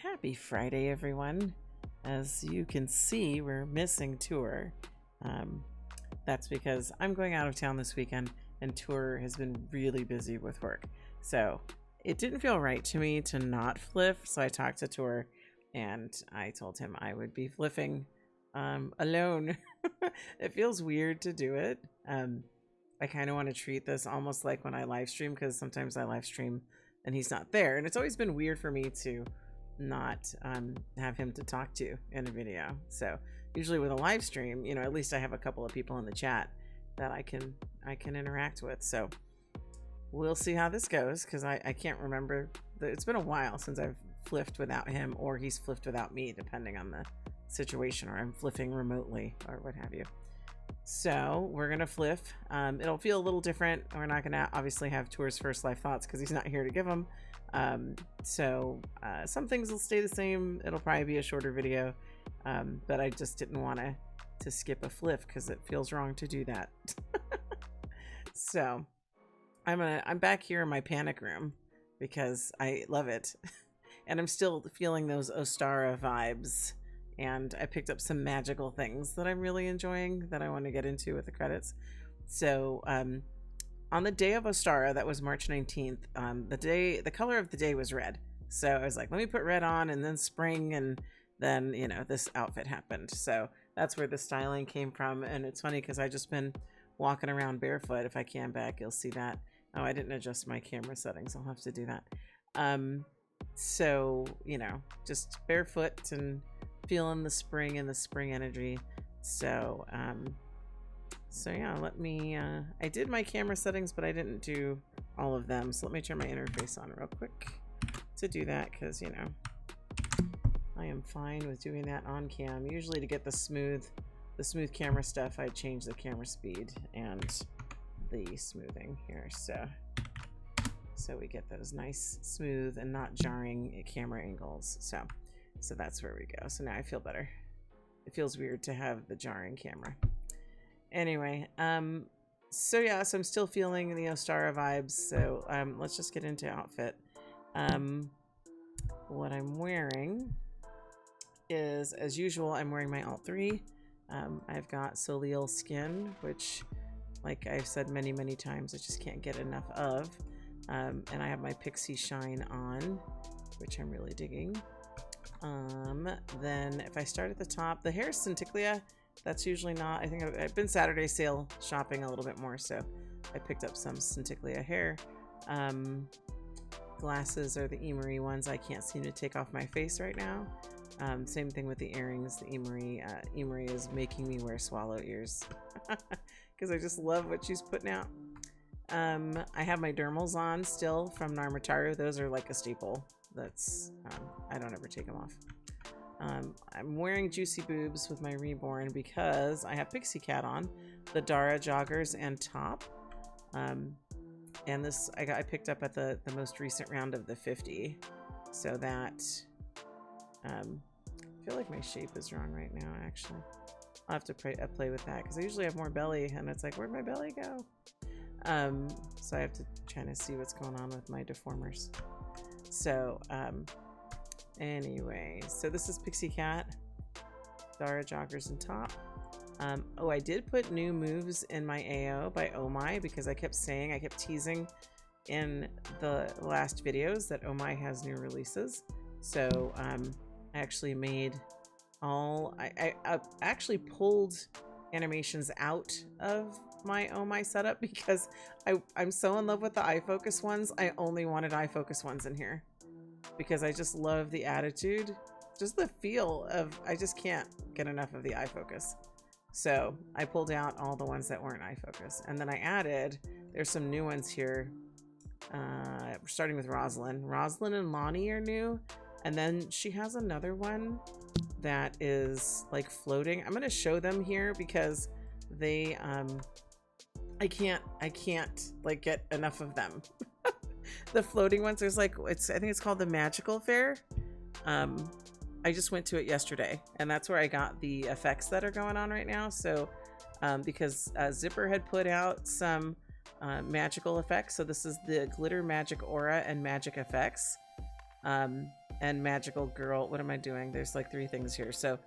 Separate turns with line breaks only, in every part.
Happy Friday, everyone. As you can see, we're missing Tour. That's because I'm going out of town this weekend and Tour has been really busy with work. So it didn't feel right to me to not fliff. So I talked to Tour and I told him I would be fliffing alone. It feels weird to do it. I kind of want to treat this almost like when I live stream, because sometimes I live stream and he's not there. And it's always been weird for me to not have him to talk to in a video. So usually with a live stream, you know, at least I have a couple of people in the chat that I can interact with. So we'll see how this goes, because I can't remember. It's been a while since I've fliffed without him, or he's fliffed without me, depending on the situation, or I'm fliffing remotely or what have you. So we're gonna fliff. It'll feel a little different. We're not gonna obviously have Tour's first life thoughts because he's not here to give them. So some things will stay the same. It'll probably be a shorter video, but I just didn't want to skip a fliff because it feels wrong to do that. So I'm back here in my PANIQ room because I love it, and I'm still feeling those Ostara vibes. And I picked up some magical things that I'm really enjoying that I want to get into with the credits. So on the day of Ostara, that was March 19th, the color of the day was red. So I was like, let me put red on, and then spring, and then, you know, this outfit happened. So that's where the styling came from. And it's funny because I've just been walking around barefoot. If I cam back, you'll see that. Oh, I didn't adjust my camera settings. I'll have to do that. So, you know, just barefoot and feeling the spring and the spring energy. So yeah, let me I did my camera settings, but I didn't do all of them, so let me turn my interface on real quick to do that, because, you know, I am fine with doing that on cam. Usually to get the smooth camera stuff, I change the camera speed and the smoothing here, so we get those nice smooth and not jarring camera angles. So that's where we go. So now I feel better. It feels weird to have the jarring camera. Anyway, so yeah, so I'm still feeling the Ostara vibes. So let's just get into outfit. What I'm wearing is, as usual, I'm wearing my Alt 3. I've got Soleil Skin, which, like I've said many, many times, I just can't get enough of. And I have my Pixie Shine on, which I'm really digging. Then if I start at the top, the hair is Centiclia. That's usually not, I think I've been Saturday sale shopping a little bit more, so I picked up some Centiclia hair. Glasses are the Emery ones. I can't seem to take off my face right now. Same thing with the earrings. The Emery is making me wear swallow ears because I just love what she's putting out. I have my dermals on still from Narmataru. Those are like a staple. That's I don't ever take them off. I'm wearing Juicy Boobs with my Reborn because I have Pixicat on, the Dara joggers and top. And this I picked up at the most recent round of the 50. So that I feel like my shape is wrong right now, actually. I'll have to play with that because I usually have more belly, and it's like, where'd my belly go? So I have to kind of see what's going on with my deformers. So anyway, so this is Pixicat, Dara joggers and top. Oh, I did put new moves in my AO by Oh My, because I kept teasing in the last videos that Oh My has new releases. So I actually made I actually pulled animations out of my Oh My setup because I'm so in love with the eye focus ones. I only wanted eye focus ones in here because I just love the attitude, just the feel of, I just can't get enough of the eye focus. So I pulled out all the ones that weren't eye focus, and then I added, there's some new ones here. We're starting with Roslyn. Roslyn and Lonnie are new, and then she has another one that is like floating. I'm gonna show them here because they I can't like get enough of them. The floating ones, there's like, I think it's called the Magical Fair. I just went to it yesterday, and that's where I got the effects that are going on right now. So because Zipper had put out some magical effects, so this is the Glitter Magic Aura and Magic Effects. and magical girl. What am I doing? There's like 3 things here. So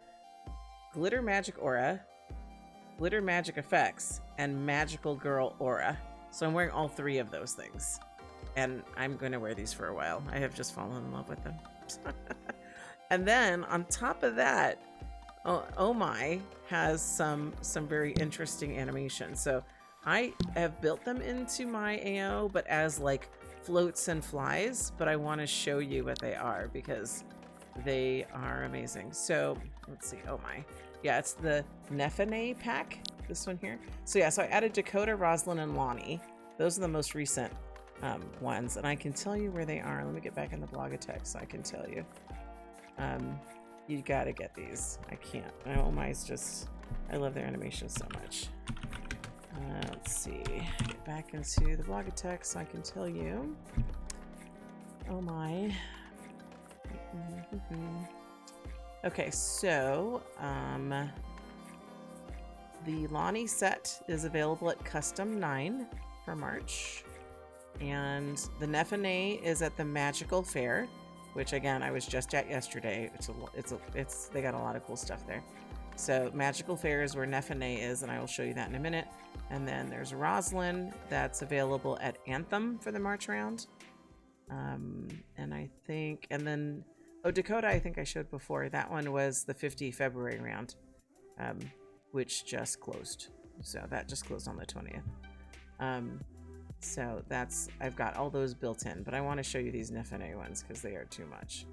glitter magic aura, glitter magic effects, and magical girl aura. So I'm wearing all 3 of those things, and I'm going to wear these for a while. I have just fallen in love with them. And then on top of that, Oh My has some very interesting animation. So I have built them into my AO, but as like floats and flies, but I want to show you what they are because they are amazing. So let's see. Oh My. Yeah, it's the Nefene pack, this one here. So yeah, so I added Dakota, Roslyn, and Lonnie. Those are the most recent ones, and I can tell you where they are. Let me get back in the Blog-a-Tech so I can tell you. You gotta get these. I can't. Oh My's just, I love their animation so much. Let's see. Get back into the Blog-a-Tech so I can tell you. Oh My. Okay, so the Lonnie set is available at Custom 9 for March, and the Nefene is at the Magical Fair, which again I was just at yesterday. They got a lot of cool stuff there. So Magical Fair is where Nefene is, and I will show you that in a minute. And then there's Roslyn that's available at Anthem for the March round. And I think, and then Dakota, I think I showed before. That one was the 50 February round, which just closed. So that just closed on the 20th. So that's, I've got all those built in, but I want to show you these Nefene ones because they are too much.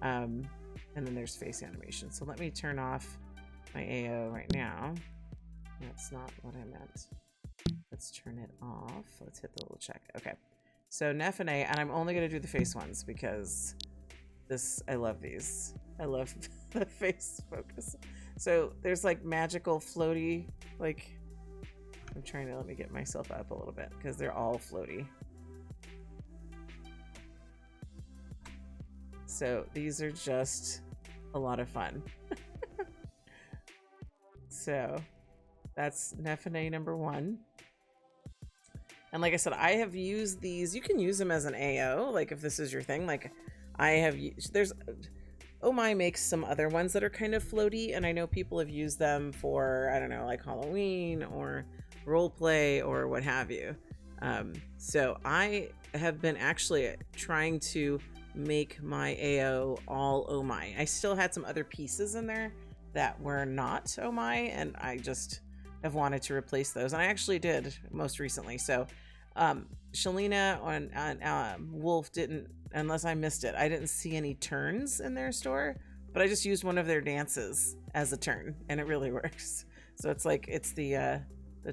And then there's face animation. So let me turn off my AO right now. That's not what I meant. Let's turn it off. Let's hit the little check. Okay. So Nefene, and I'm only going to do the face ones because I love these. I love the face focus. So there's like magical floaty, like, I'm trying to, let me get myself up a little bit because they're all floaty. So these are just a lot of fun. So that's Nefene number 1. And like I said, I have used these. You can use them as an AO, like if this is your thing. Like I have used, there's, Oh My makes some other ones that are kind of floaty, and I know people have used them for, I don't know, like Halloween or role play or what have you. So I have been actually trying to make my AO all Oh My. I still had some other pieces in there that were not Oh My, and I just have wanted to replace those, and I actually did most recently. So Shalina and Wolf didn't, unless I missed it, I didn't see any turns in their store, but I just used one of their dances as a turn, and it really works. So it's like, it's the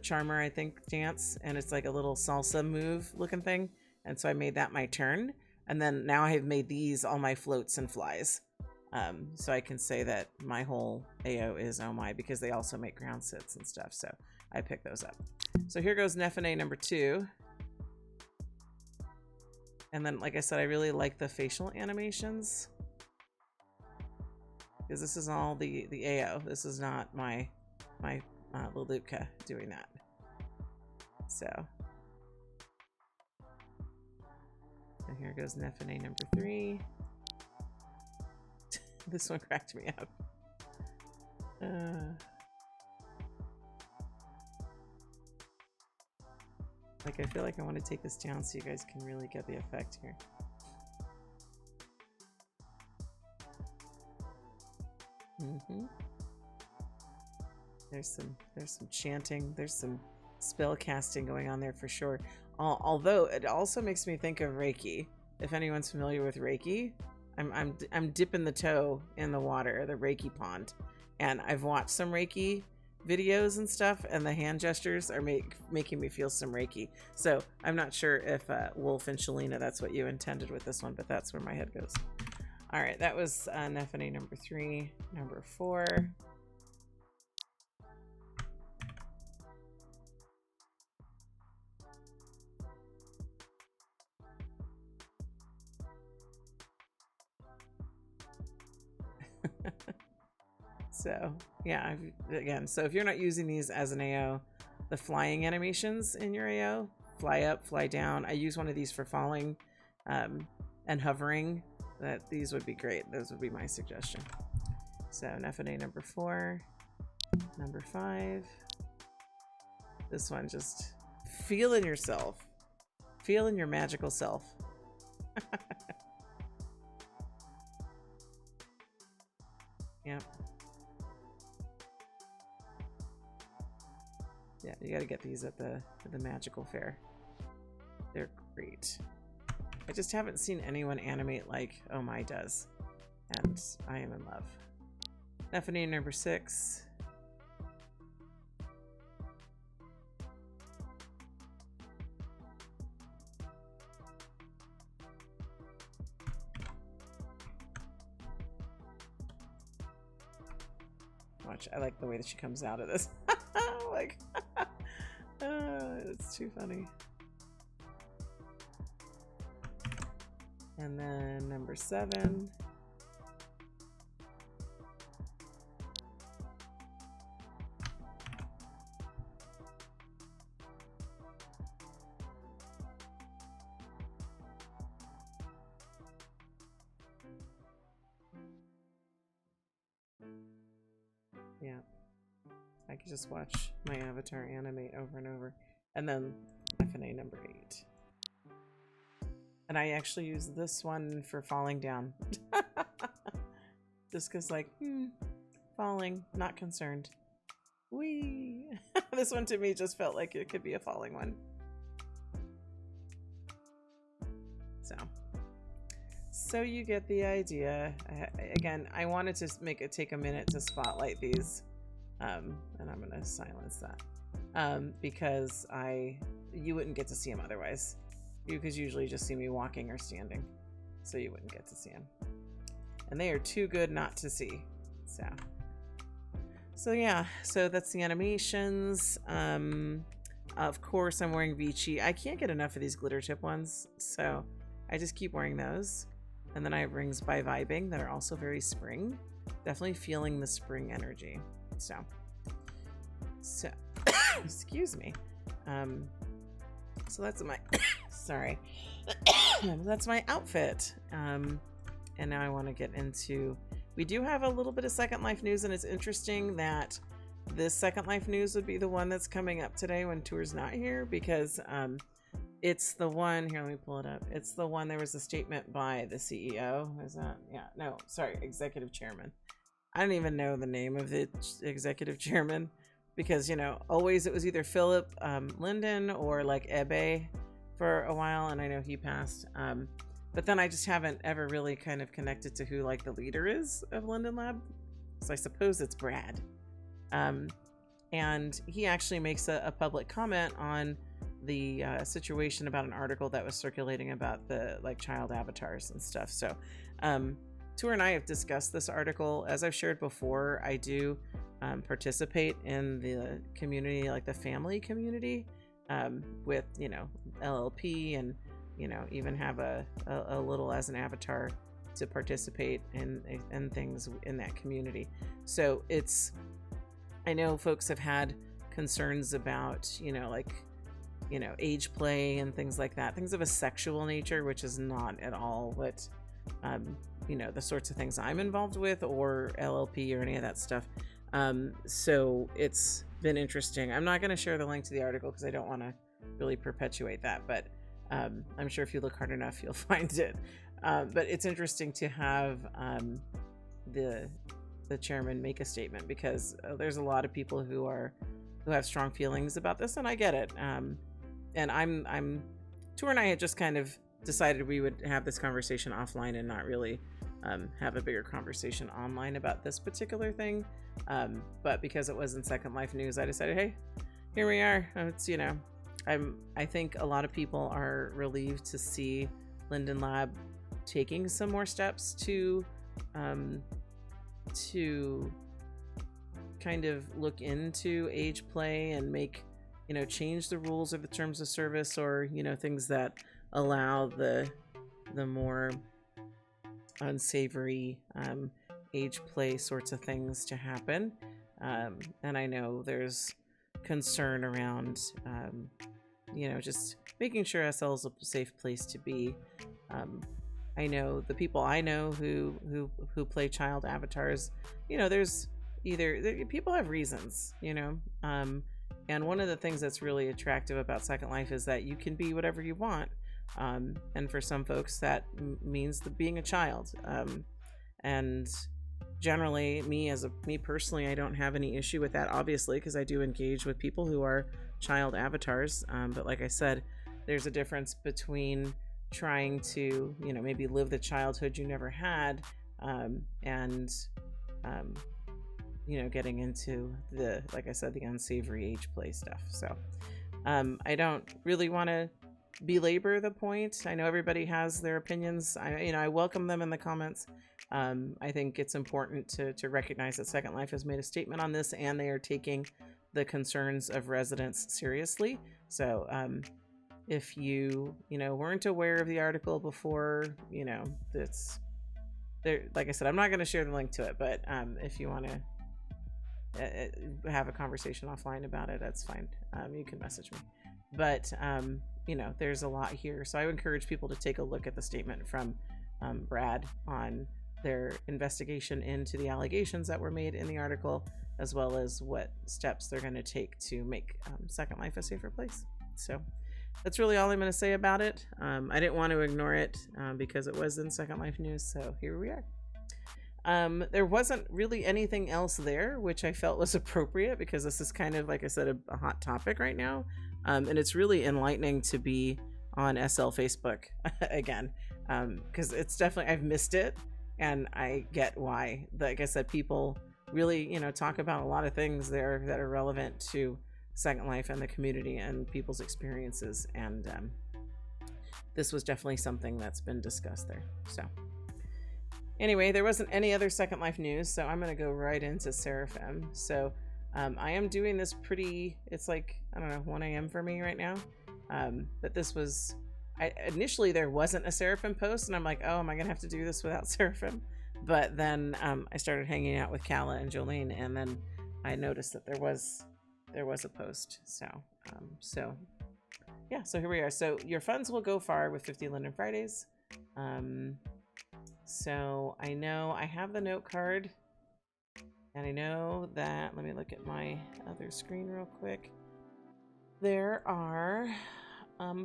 Charmer, I think, dance, and it's like a little salsa move looking thing, and so I made that my turn, and then now I have made these all my floats and flies. So I can say that my whole AO is Oh My because they also make ground sits and stuff, so I picked those up. So here goes Nefene number 2. And then, like I said, I really like the facial animations because this is all the AO. This is not my Lelutka doing that. So here goes Nefene number 3. This one cracked me up. Like, I feel like I want to take this down so you guys can really get the effect here. There's some chanting, there's some spell casting going on there for sure. Although it also makes me think of Reiki. If anyone's familiar with Reiki, I'm dipping the toe in the water, the Reiki pond, and I've watched some Reiki videos and stuff, and the hand gestures are making me feel some Reiki. So I'm not sure if Wolf and Shalina, that's what you intended with this one, but that's where my head goes. All right, that was Nefene number 3. Number 4. So yeah, again, so if you're not using these as an AO, the flying animations in your AO, fly up, fly down. I use one of these for falling and hovering these would be great. Those would be my suggestion. So Nefene number 4, number 5. This one, just feeling yourself, feeling your magical self. Yep. Yeah, you got to get these at the magical fair. They're great. I just haven't seen anyone animate like Oh My does, and I am in love. Nefene number 6. Watch, I like the way that she comes out of this. Like, it's too funny. And then number 7. Yeah, I could just watch my avatar animate over and over. And then FNA number 8. And I actually use this one for falling down. Just because, like, falling, not concerned. Whee! This one to me just felt like it could be a falling one. So you get the idea. Again, I wanted to take a minute to spotlight these, and I'm gonna silence that because you wouldn't get to see them otherwise. You could usually just see me walking or standing, so you wouldn't get to see them. And they are too good not to see. So yeah, so that's the animations. Of course, I'm wearing Vici. I can't get enough of these glitter tip ones, so I just keep wearing those. And then I have rings by Vibing that are also very spring. Definitely feeling the spring energy. So excuse me. So that's my sorry. That's my outfit. And now I want to get into, we do have a little bit of Second Life news, and it's interesting that this Second Life news would be the one that's coming up today when Tour's not here, because it's the one, here, let me pull it up. It's the one, there was a statement by the CEO. Is that, yeah, no, sorry, executive chairman. I don't even know the name of the executive chairman, because, you know, always it was either Philip Linden or like Ebe for a while, and I know he passed. But then I just haven't ever really kind of connected to who like the leader is of Linden Lab. So I suppose it's Brad. And he actually makes a public comment on the situation about an article that was circulating about the like child avatars and stuff. So Tour and I have discussed this article. As I've shared before, I do participate in the community, like the family community, with, you know, LLP, and, you know, even have a little as an avatar to participate in things in that community. So it's, I know folks have had concerns about, you know, like, you know, age play and things like that, things of a sexual nature, which is not at all what, you know, the sorts of things I'm involved with, or LLP or any of that stuff. So it's been interesting. I'm not going to share the link to the article because I don't want to really perpetuate that, but I'm sure if you look hard enough, you'll find it. But it's interesting to have the chairman make a statement, because there's a lot of people who have strong feelings about this, and I get it. And I'm Tour and I had just kind of decided we would have this conversation offline and not really have a bigger conversation online about this particular thing. But because it was in Second Life news, I decided, hey, here we are. It's, you know, I think a lot of people are relieved to see Linden Lab taking some more steps to kind of look into age play and make, you know, change the rules or the terms of service, or, you know, things that allow the more unsavory age play sorts of things to happen. And I know there's concern around, you know, just making sure SL is a safe place to be I know the people I know who play child avatars, you know, there's people have reasons, you know. And one of the things that's really attractive about Second Life is that you can be whatever you want. And for some folks that means being a child. And generally me personally, I don't have any issue with that, obviously, because I do engage with people who are child avatars. But like I said, there's a difference between trying to, you know, maybe live the childhood you never had, and you know, getting into the, like I said, the unsavory age play stuff. So I don't really want to belabor the point. I know everybody has their opinions. I welcome them in the comments. I think it's important to recognize that Second Life has made a statement on this, and they are taking the concerns of residents seriously. So if you weren't aware of the article before, you know, it's there. Like I said, I'm not going to share the link to it, but if you want to have a conversation offline about it, that's fine. You can message me. But you know, there's a lot here, so I would encourage people to take a look at the statement from Brad on their investigation into the allegations that were made in the article, as well as what steps they're going to take to make Second Life a safer place. So that's really all I'm going to say about it. I didn't want to ignore it because it was in Second Life news, so here we are. There wasn't really anything else there, which I felt was appropriate because this is kind of, like I said, a hot topic right now. And it's really enlightening to be on SL Facebook again, because it's definitely, I've missed it, and I get why. Like I said, people really, you know, talk about a lot of things there that are relevant to Second Life and the community and people's experiences, and this was definitely something that's been discussed there. So anyway, there wasn't any other Second Life news, so I'm going to go right into Seraphim. So I am doing this it's like, I don't know, 1 a.m. for me right now. But this was, initially there wasn't a Seraphim post, and I'm like, oh, am I going to have to do this without Seraphim? But then I started hanging out with Kala and Jolene, and then I noticed that there was a post. So yeah, so here we are. So your funds will go far with 50 Linden Fridays. So I know I have the note card, and I know that, let me look at my other screen real quick. There are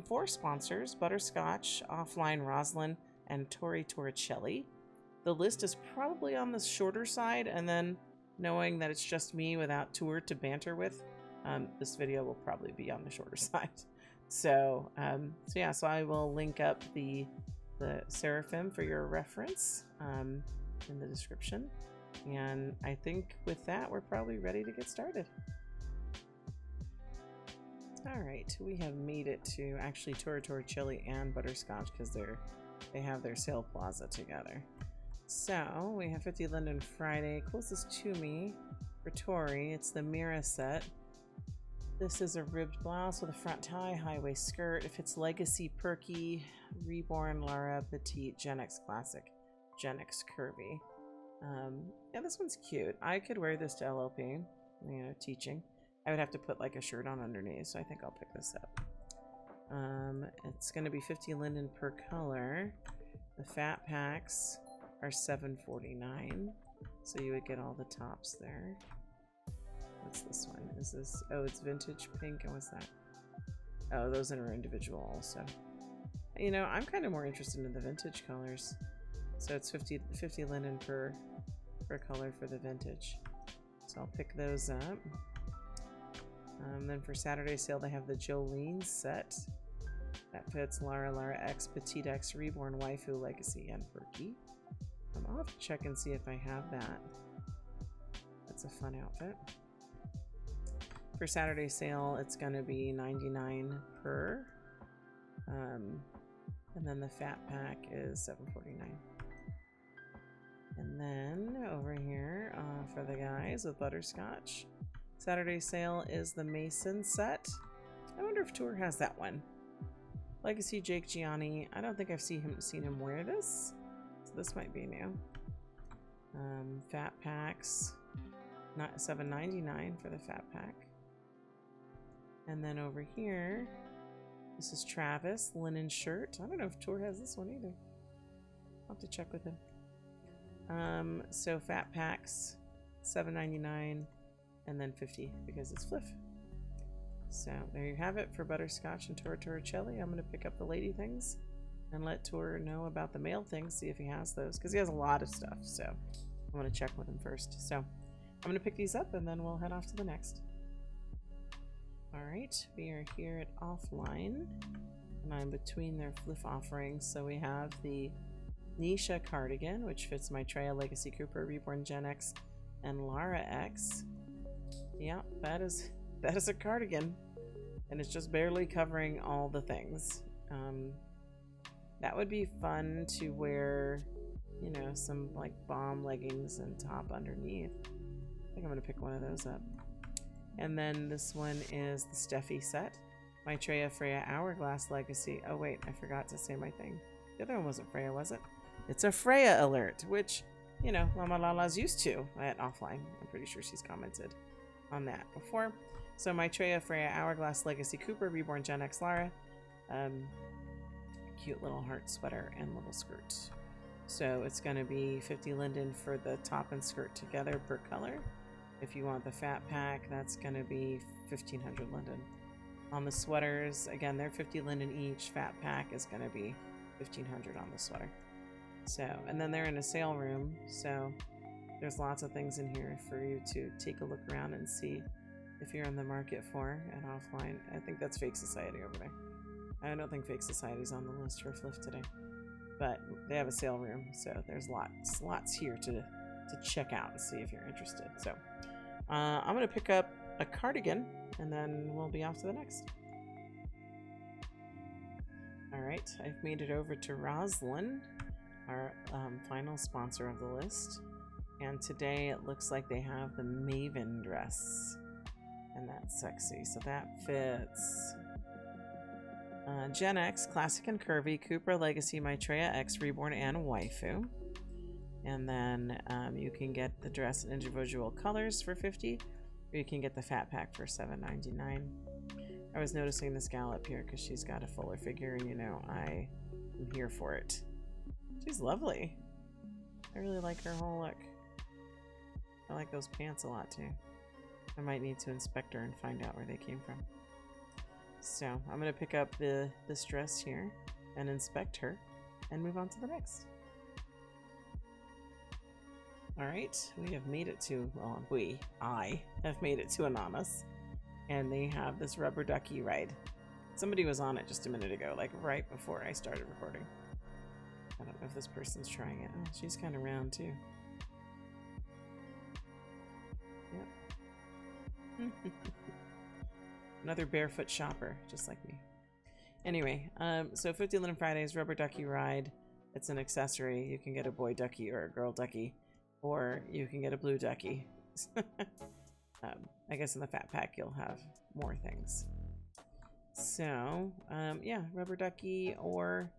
4 sponsors: Butterscotch, Offline, Roslyn, and Tori Torricelli. The list is probably on the shorter side, and then knowing that it's just me without Tour to banter with, this video will probably be on the shorter side. So yeah, so I will link up the Seraphim for your reference in the description. And I think with that, we're probably ready to get started. All right, we have made it to actually Torricelli and Butterscotch because they have their sale plaza together. So we have 50 Linden Friday. Closest to me for Tori, it's the Mira set. This is a ribbed blouse with a front tie, high waist skirt. It fits Legacy Perky, Reborn, Lara, Petite, Gen X Classic, Gen X Curvy. Yeah, this one's cute. I could wear this to LLP, you know, teaching. I would have to put like a shirt on underneath, so I think I'll pick this up. It's going to be 50 Linden per color. The fat packs are $7.49, so you would get all the tops there. What's this one? Is this, oh, it's vintage pink, and what's that? Oh, those are individual also. You know, I'm kind of more interested in the vintage colors. So it's 50 Linden per color for the vintage. So I'll pick those up. Then for Saturday sale, they have the Jolene set. That fits Lara X, Petite X, Reborn, Waifu, Legacy, and Perky. I'll have to check and see if I have that. That's a fun outfit. For Saturday sale, it's going to be $99 per. And then the fat pack is $7.49. And then over here for the guys with Butterscotch, Saturday sale is the Mason set. I wonder if Tour has that one. Legacy Jake Gianni. I don't think I've seen him wear this, so this might be new. Fat packs, not $7.99 for the fat pack. And then over here, this is Travis linen shirt. I don't know if Tour has this one either. I'll have to check with him. So fat packs, $7.99, and then $50 because it's FLF. So there you have it for Butterscotch and Torricelli. I'm going to pick up the lady things and let Tor know about the male things, see if he has those, because he has a lot of stuff. So I want to check with him first. So I'm going to pick these up and then we'll head off to the next. All right, we are here at Offline, and I'm between their FLF offerings. So we have the Noche cardigan, which fits my Maitreya Legacy Cooper, Reborn Gen X, and Lara X. Yeah, that is a cardigan, and it's just barely covering all the things. That would be fun to wear, you know, some like bomb leggings and top underneath. I think I'm gonna pick one of those up. And then this one is the Steffi set, Maitreya Freya Hourglass Legacy. Oh wait, I forgot to say my thing. The other one wasn't Freya, was it? It's a Freya alert, which, you know, LaLa's used to at Offline. I'm pretty sure she's commented on that before. So Maitreya Freya Hourglass Legacy Cooper, Reborn Gen X Lara. Cute little heart sweater and little skirt. So it's going to be 50 linden for the top and skirt together per color. If you want the fat pack, that's going to be 1500 linden. On the sweaters, again, they're 50 linden each. Fat pack is going to be 1500 on the sweater. So, and then they're in a sale room, so there's lots of things in here for you to take a look around and see if you're in the market for at Offline. I think that's Fake Society over there. I don't think Fake Society's on the list for FLF today, but they have a sale room, so there's lots here to check out and see if you're interested. So I'm gonna pick up a cardigan and then we'll be off to the next. All right, I've made it over to Roslyn, our final sponsor of the list, and today it looks like they have the Maven dress, and that's sexy, so that fits. Gen X, Classic and Curvy, Cooper Legacy, Maitreya X, Reborn, and Waifu. And then you can get the dress in individual colors for $50, or you can get the fat pack for $7.99. I was noticing this gal up here because she's got a fuller figure, and you know, I am here for it. She's lovely. I really like her whole look. I like those pants a lot too. I might need to inspect her and find out where they came from. So I'm going to pick up this dress here and inspect her and move on to the next. All right, we have made it to, well, I have made it to Ananas, and they have this rubber ducky ride. Somebody was on it just a minute ago, like right before I started recording. I don't know if this person's trying it. Oh, she's kind of round too. Yep. Another barefoot shopper, just like me. Anyway, so 50 Linen Fridays, rubber ducky ride. It's an accessory. You can get a boy ducky or a girl ducky, or you can get a blue ducky. I guess in the fat pack you'll have more things. So, yeah, rubber ducky, or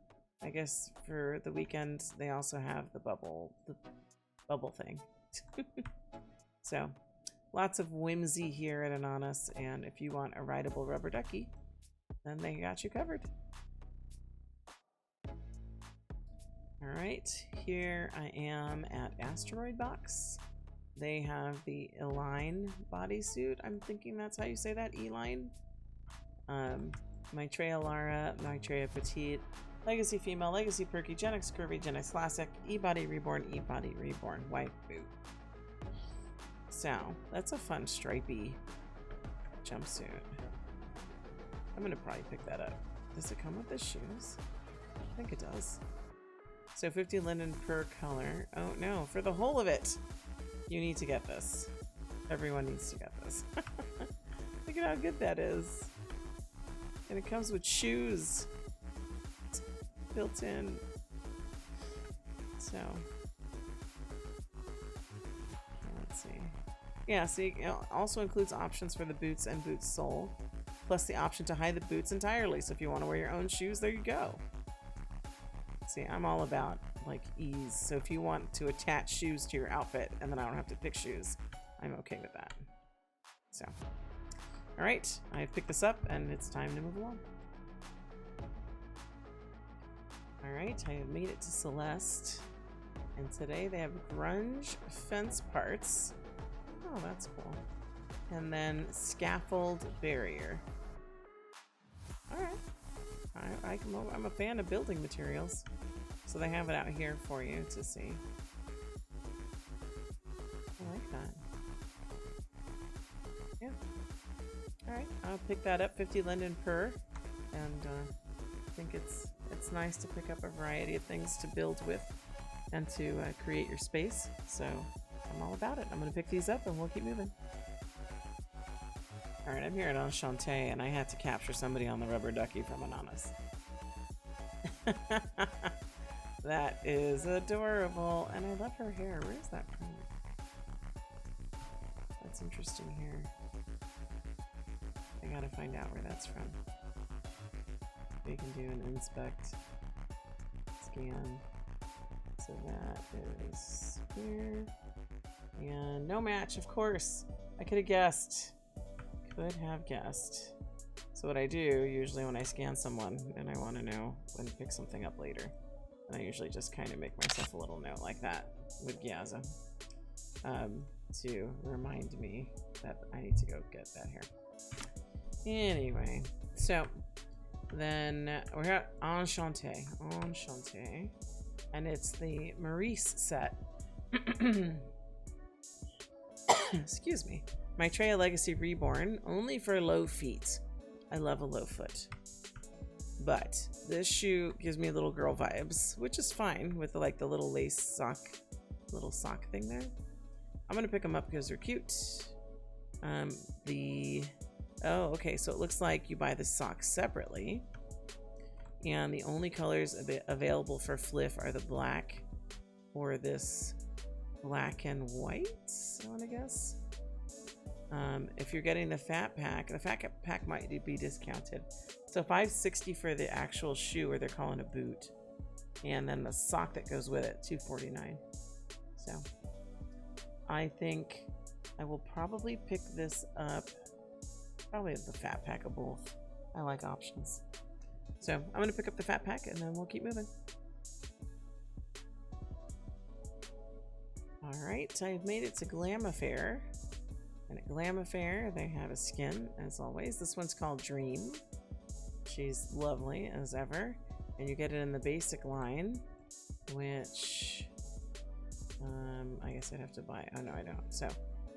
I guess for the weekend they also have the bubble thing. So lots of whimsy here at Ananas, and if you want a rideable rubber ducky, then they got you covered. All right, here I am at AsteroidBox. They have the Eline bodysuit. I'm thinking that's how you say that, Eline. Maitreya Lara, Maitreya Petite, Legacy Female, Legacy Perky, Gen X Curvy, Gen X Classic, E-Body Reborn, E-Body Reborn, White Boot. So that's a fun stripey jumpsuit. I'm gonna probably pick that up. Does it come with the shoes? I think it does. So 50 linen per color. Oh no, for the whole of it, you need to get this. Everyone needs to get this. Look at how good that is. And it comes with shoes built in. So let's see. Yeah, see, it also includes options for the boots and boot sole, plus the option to hide the boots entirely. So if you want to wear your own shoes, there you go. See, I'm all about like ease. So if you want to attach shoes to your outfit and then I don't have to pick shoes, I'm okay with that. So, all right, I've picked this up and it's time to move along. All right, I have made it to Celeste. And today they have grunge fence parts. Oh, that's cool. And then scaffold barrier. All right. I'm a fan of building materials. So they have it out here for you to see. I like that. Yeah. All right, I'll pick that up, 50 linden per. And I think it's nice to pick up a variety of things to build with and to create your space. So I'm all about it. I'm going to pick these up and we'll keep moving. All right, I'm here at Enchante and I had to capture somebody on the rubber ducky from Ananas. That is adorable. And I love her hair. Where is that from? That's interesting hair. I gotta find out where that's from. We can do an inspect, scan. So that is here. And no match, of course. I could have guessed. So what I do usually when I scan someone and I want to know when to pick something up later, and I usually just kind of make myself a little note like that with Gyaza to remind me that I need to go get that hair. Anyway, so then we're at Enchante, and it's the Maurice set. Excuse me. Maitreya Legacy Reborn, only for low feet. I love a low foot. But this shoe gives me little girl vibes, which is fine with like the little lace sock, little sock thing there. I'm gonna pick them up because they're cute. Oh, okay, so it looks like you buy the socks separately. And the only colors available for FLF are the black or this black and white, I want to guess. If you're getting the fat pack, the fat pack might be discounted. So $5.60 for the actual shoe, or they're calling a boot. And then the sock that goes with it, $2.49. So I think I will probably pick this up. Probably the fat pack of both. I like options. So I'm going to pick up the fat pack and then we'll keep moving. All right, I've made it to Glam Affair. And at Glam Affair, they have a skin, as always. This one's called Dream. She's lovely as ever. And you get it in the basic line, which I guess I'd have to buy. Oh, no, I don't. So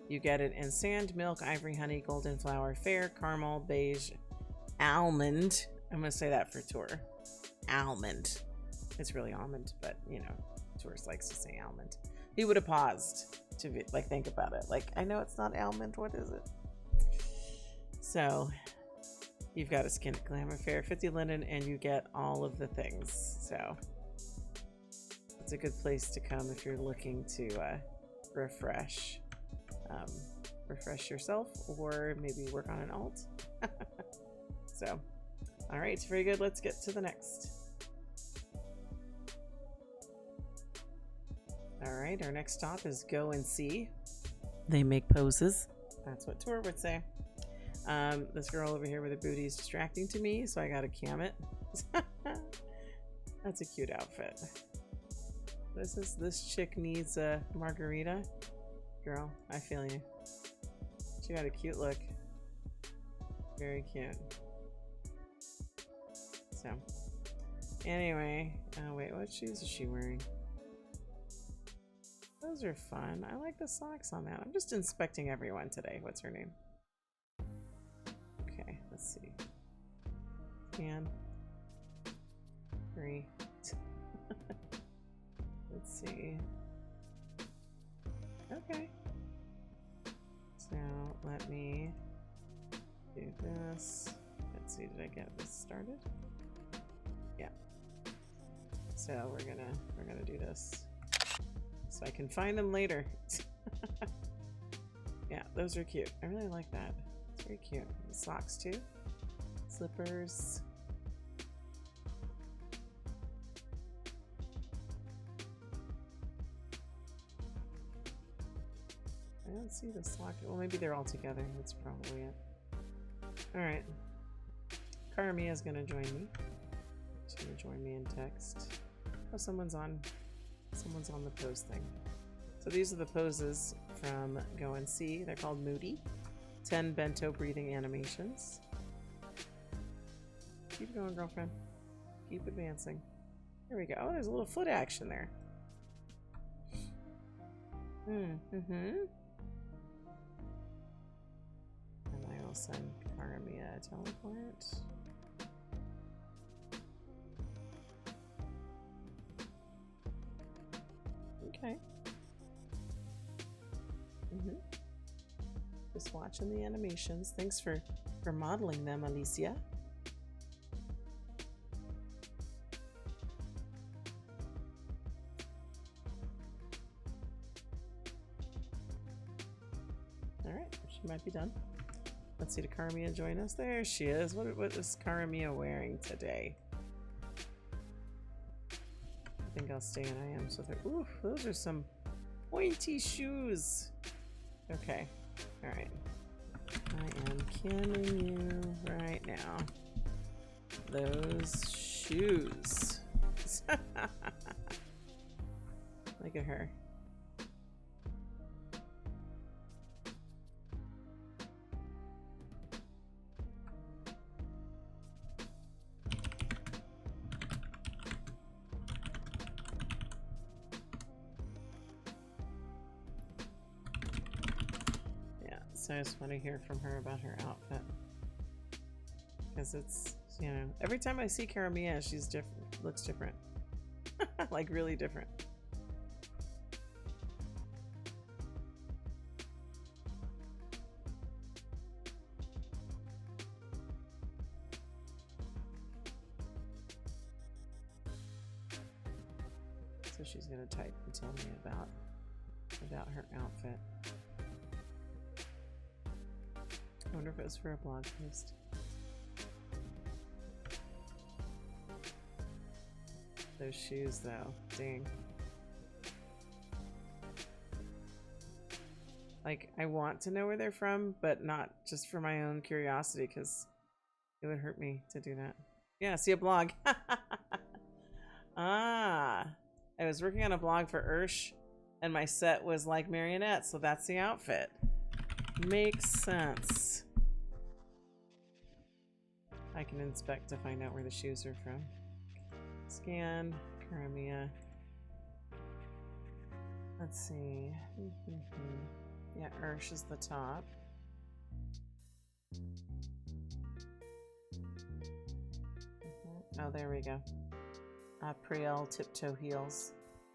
you get it in sand, milk, ivory, honey, golden flower, fair, caramel, beige, almond. I'm going to say that for Tor. Almond. It's really almond, but, you know, Tor's likes to say almond. He would have paused to be, like, think about it. Like, I know it's not almond. What is it? So you've got a skin at Glam Affair, 50 linen, and you get all of the things. So it's a good place to come if you're looking to refresh yourself, or maybe work on an alt. So, all right, very good. Let's get to the next. All right, our next stop is Go&See. They make poses. That's what Tor would say. This girl over here with her booty is distracting to me, so I gotta cam it. That's a cute outfit. This chick needs a margarita. Girl, I feel you. She got a cute look. Very cute. So, anyway, wait, what shoes is she wearing? Those are fun. I like the socks on that. I'm just inspecting everyone today. What's her name? Okay, let's see. Scan. 3. Let's see. Okay. So let me do this. Let's see, did I get this started? Yeah. So we're gonna do this so I can find them later. Yeah, those are cute. I really like that. It's very cute. The socks too. Slippers. I don't see the sock. Well, maybe they're all together. That's probably it. All right. Carmia's gonna join me. gonna join me in text. Oh, someone's on the pose thing. So these are the poses from Go&See. They're called Moody. 10 bento breathing animations. Keep going, girlfriend. Keep advancing. There we go. Oh, there's a little foot action there. And I will send Karamia a teleport. Okay. Just watching the animations. Thanks for modeling them, Alicia. All right, she might be done. Let's see, did Karamia join us? There she is. What is Karamia wearing today? I think I'll stay in I am. So ooh, those are some pointy shoes. Okay. All right. I am camming you right now. Those shoes. Look at her. So I just want to hear from her about her outfit, because it's, you know, every time I see Karamia, she's different, looks different. Like really different. So she's gonna type and tell me about her outfit. I wonder if it was for a blog post. Those shoes, though, dang. Like, I want to know where they're from, but not just for my own curiosity, because it would hurt me to do that. Yeah, see a blog. Ah, I was working on a blog for Ursh, and my set was like marionettes, so that's the outfit. Makes sense. I can inspect to find out where the shoes are from. Scan, Karamia. Let's see. Yeah, Ursh is the top. Oh, there we go. Priel Tiptoe Heels.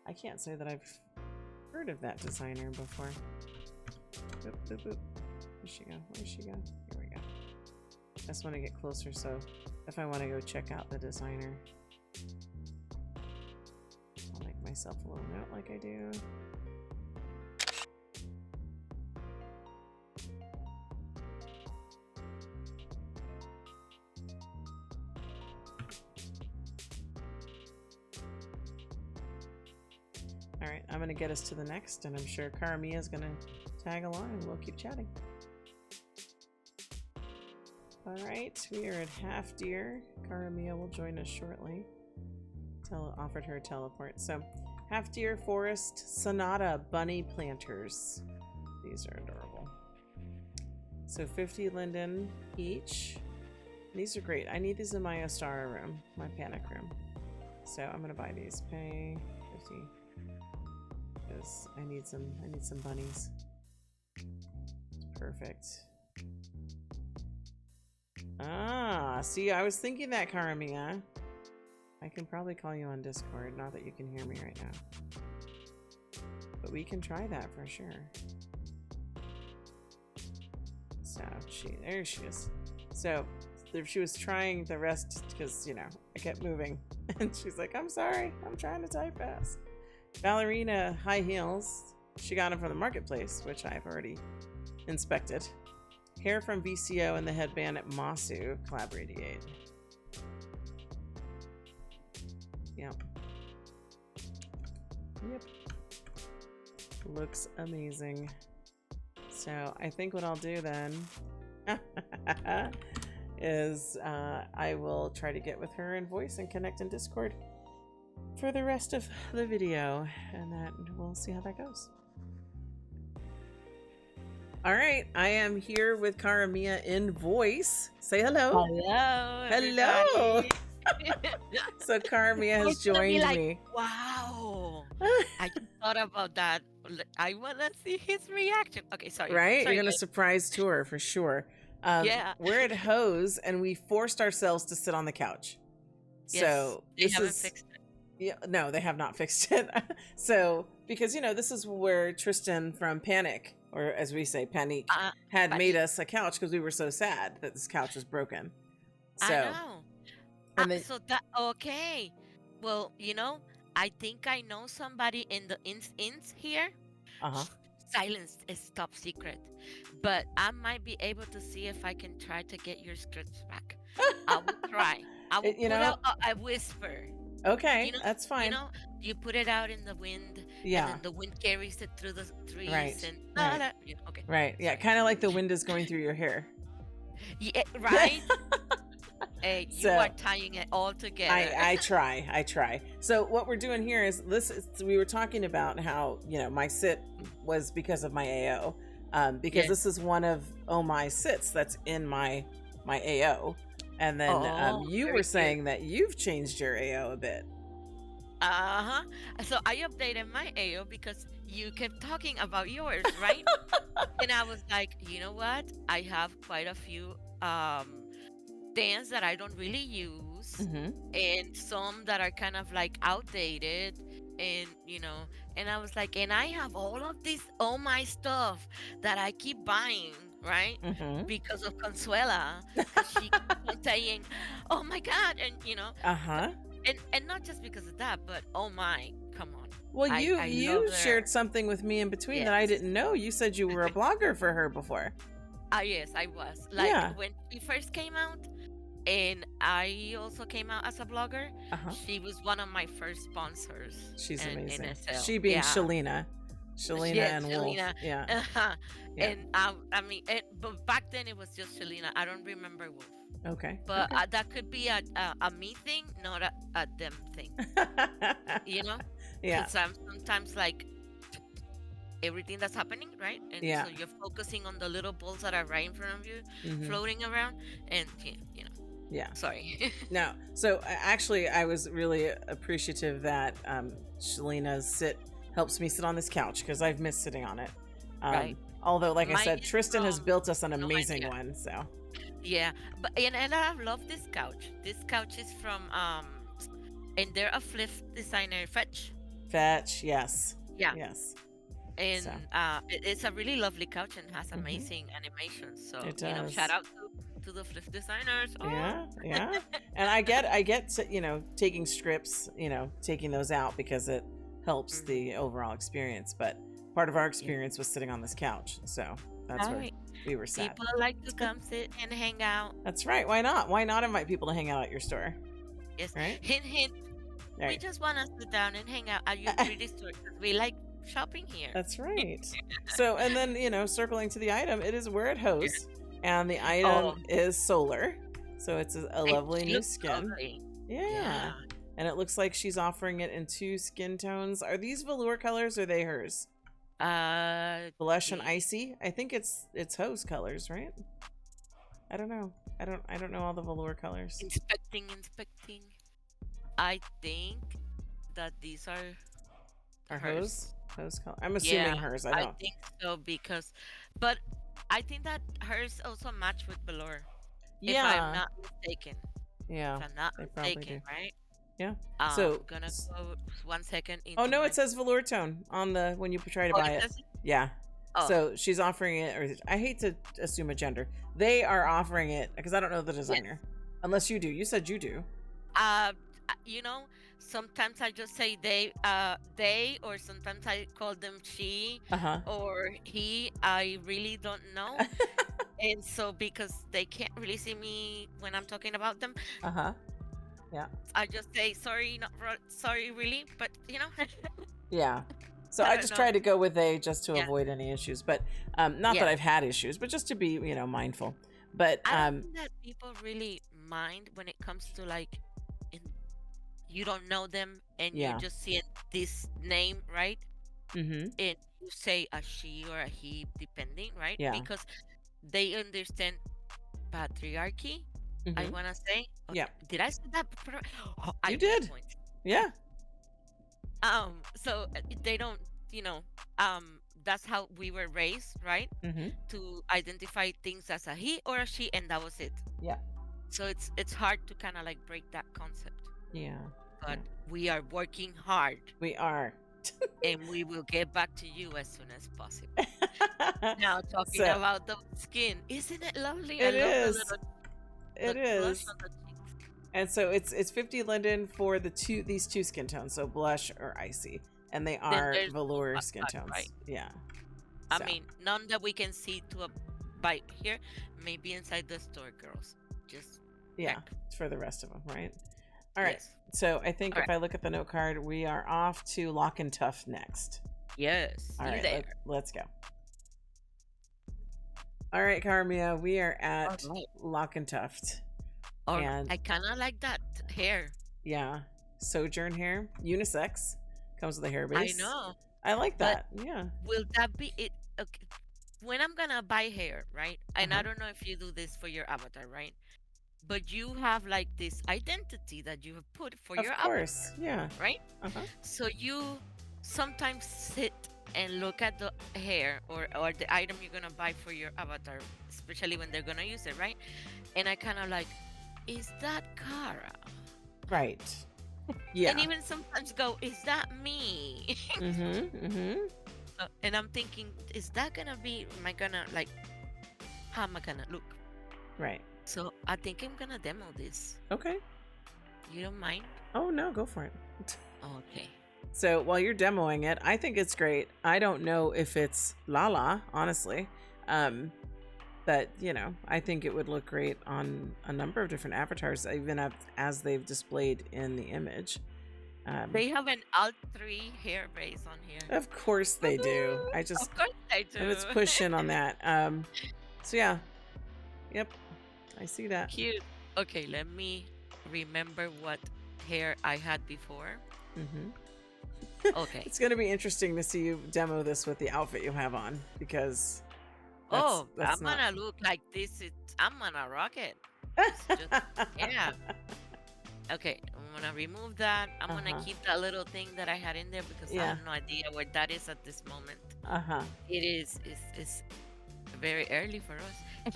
I can't say that I've heard of that designer before. Boop, boop, boop. Where'd she go? Where'd she go? Here we go. I just want to get closer, so if I want to go check out the designer, I'll make myself a little note like I do. All right, I'm going to get us to the next, and I'm sure Karamia is going to tag along and we'll keep chatting. All right, we are at half deer. Karamia will join us shortly. Offered her a teleport. So, half deer forest sonata bunny planters. These are adorable. So 50 linden each. These are great. I need these in my Ostara room, my PANIQ room. So I'm gonna buy these. Pay 50. Because I need some bunnies. Perfect. Ah, see, I was thinking that, Karamia. I can probably call you on Discord, not that you can hear me right now. But we can try that for sure. So, there she is. So, she was trying the rest because, you know, I kept moving. And she's like, I'm sorry, I'm trying to type fast. Ballerina high heels. She got them from the marketplace, which I've already inspected. Hair from VCO and the headband at Masu, Collab Radiate. Yep. Yep. Looks amazing. So I think what I'll do then is I will try to get with her in voice and connect in Discord for the rest of the video, and that we'll see how that goes. All right, I am here with Cara Mia in voice. Say hello.
Hello.
Hello. So Cara Mia has joined me.
Wow. I just thought about that. I want to see his reaction. Okay, sorry.
Right?
Sorry,
You're going to surprise tour for sure.
Yeah.
We're at Heaux, and we forced ourselves to sit on the couch.
Yes,
So
they haven't fixed it.
Yeah, no, they have not fixed it. So, because, you know, this is where Tristan from PANIQ, or as we say, PANIQ, had made us a couch because we were so sad that this couch was broken. So,
I know.
and then,
So that, okay. Well, you know, I think I know somebody in the ins here. Silence is top secret. But I might be able to see if I can try to get your scripts back. I will try. I will put out a whisper.
Okay,
You know,
that's fine.
you know, you put it out in the wind,
Yeah.
and then the wind carries it through the trees,
Right,
and
right.
yeah, okay,
Right. Yeah, kind of like the wind is going through your hair.
yeah, right. You
So,
are tying it all together.
I try. So what we're doing here is we were talking about how, you know, my sit was because of my AO, because
Yes.
this is one of my sits that's in my AO, and then you
Very
were
cute.
saying that you've changed your AO a bit.
So I updated my AO because you kept talking about yours, right? And I was like, you know what? I have quite a few stands that I don't really use, and some that are kind of like outdated, and you know, and I was like, and I have all of this, all my stuff that I keep buying, right? Because of Consuela, 'cause she keeps on saying, "Oh my God," and you know, and not just because of that, but oh my, come on.
Well,
I
you
love her.
shared something with me in between that I
Yes.
didn't know. You said you were a blogger for her before.
Yes, I was. Like
Yeah.
when she first came out, and I also came out as a blogger. She was one of my first sponsors.
She's
in
amazing.
SL.
She being
Yeah.
Shalina
Yes,
and Wolf.
Shalina.
Yeah. Yeah.
And I mean, but back then it was just Shalina. I don't remember Wolf.
Okay.
But that could be a me thing, not a them thing. You know?
Yeah.
Because I'm sometimes like everything that's happening, right? And
Yeah.
so you're focusing on the little balls that are right in front of you, floating around, and you know.
Yeah.
Sorry.
No. So actually, I was really appreciative that Shalina's sit helps me sit on this couch because I've missed sitting on it.
Right.
Although, like I
Mine
said,
is
Tristan has
from
built us an
no
amazing
idea.
one. So
Yeah, but and I love this couch. This couch is from and they're a flip designer, Fetch.
Fetch, yes.
Yeah.
Yes.
And
So.
it's a really lovely couch and has amazing animations. So
It
you know,
does.
shout out to the flip designers. Oh.
Yeah. And I get to, you know, taking scripts, you know, taking those out because it helps the overall experience. But part of our experience was sitting on this couch. So that's where we were sad.
People like to come sit and hang out.
That's right. Why not? Why not invite people to hang out at your store?
Yes.
Right?
Hint, hint.
Right.
We just want to sit down and hang out at your pretty store because we like shopping here.
That's right. So, and then, you know, circling to the item, we're at Heaux, and the item is solar. So it's a lovely new skin.
Lovely.
Yeah. And it looks like she's offering it in 2 skin tones. Are these velour colors or are they hers? Blush and icy. I think it's Heaux colors, right? I don't know. I don't know all the velour colors.
Inspecting. I think that these are
hers. Heaux color. I'm assuming hers. I
think so but I think that hers also match with velour.
Yeah.
If I'm not mistaken.
Yeah.
If I'm not
they probably
mistaken,
do.
right?
Yeah.
So I'm gonna go 1 second.
Oh no, it says velour tone on the when you try to buy it. Yeah.
Oh.
So she's offering it, or I hate to assume a gender. They are offering it because I don't know the designer. Yes. Unless you do. You said you do.
You know, sometimes I just say they, or sometimes I call them she or he. I really don't know. And so because they can't really see me when I'm talking about them.
Yeah.
I just say sorry, not sorry, really, but you know.
Yeah. So I just try to go with they just to avoid any issues, but not that I've had issues, but just to be, you know, mindful. But
I don't think that people really mind when it comes to like, in, you don't know them and you're
yeah.
just seeing this name, right?
Mm-hmm.
And you say a she or a he, depending, right?
Yeah.
Because they understand patriarchy. I
Mm-hmm.
want to say,
Yeah.
okay, did I say that? Oh, I
You
win a
did.
point.
Yeah.
So they don't, you know, that's how we were raised, right?
Mm-hmm.
To identify things as a he or a she, and that was it.
Yeah.
So it's hard to kind of like break that concept,
Yeah.
but
Yeah.
we are working hard,
We are.
and we will get back to you as soon as possible. Now, talking
So
about the skin, isn't it lovely? I
it
love the
is.
little
It
blush
is.
on the cheeks.
And so it's 50 linden for these two skin tones, so blush or icy, and they
Then
are
there's
velour skin
Butterscotch, right?
tones. Yeah.
I
So
mean, none that we can see to a bite here. Maybe inside the store, girls. Just
yeah,
check.
for the rest of them, right? All right.
Yes.
So I think
All
if
right.
I look at the note card, we are off to Lock&Tuft next.
Yes.
All
You
right,
there?
let's go. All right, Carmia, we are
All
at
right.
Lock&Tuft.
Or
And
I kind of like that hair.
yeah, Sojourn hair, unisex, comes with a hair
I
base.
know.
I like
But
that. Yeah.
will that be it? Okay. When I'm gonna buy hair, right? And I
Uh-huh.
don't know if you do this for your avatar, right? But you have like this identity that you have put for
Of
your
course.
avatar,
Yeah.
right?
Uh-huh.
So you sometimes sit and look at the hair or the item you're gonna buy for your avatar, especially when they're gonna use it, right? And I kind of like, is that Cara?
Right. Yeah.
And even sometimes go, is that me?
Mm-hmm. Mm-hmm.
And I'm thinking, is that gonna be? Am I gonna like? How am I gonna look?
Right.
So I think I'm gonna demo this.
Okay.
You don't mind?
Oh no, go for it.
Okay.
So while you're demoing it, I think it's great. I don't know if it's LaLa, honestly. But you know, I think it would look great on a number of different avatars, even as they've displayed in the image.
They have an alt 3 hair base on here.
Of course they do. I just,
Of course they do.
let's push in on that. So yeah, yep, I see that.
Cute. Okay, let me remember what hair I had before.
Mm-hmm.
Okay.
It's gonna be interesting to see you demo this with the outfit you have on, because
I'm
that's not...
gonna look like this. I'm gonna rock it. It's just, yeah. Okay, I'm gonna remove that. I'm gonna keep that little thing that I had in there because I have no idea where that is at this moment. It is it's very early for us.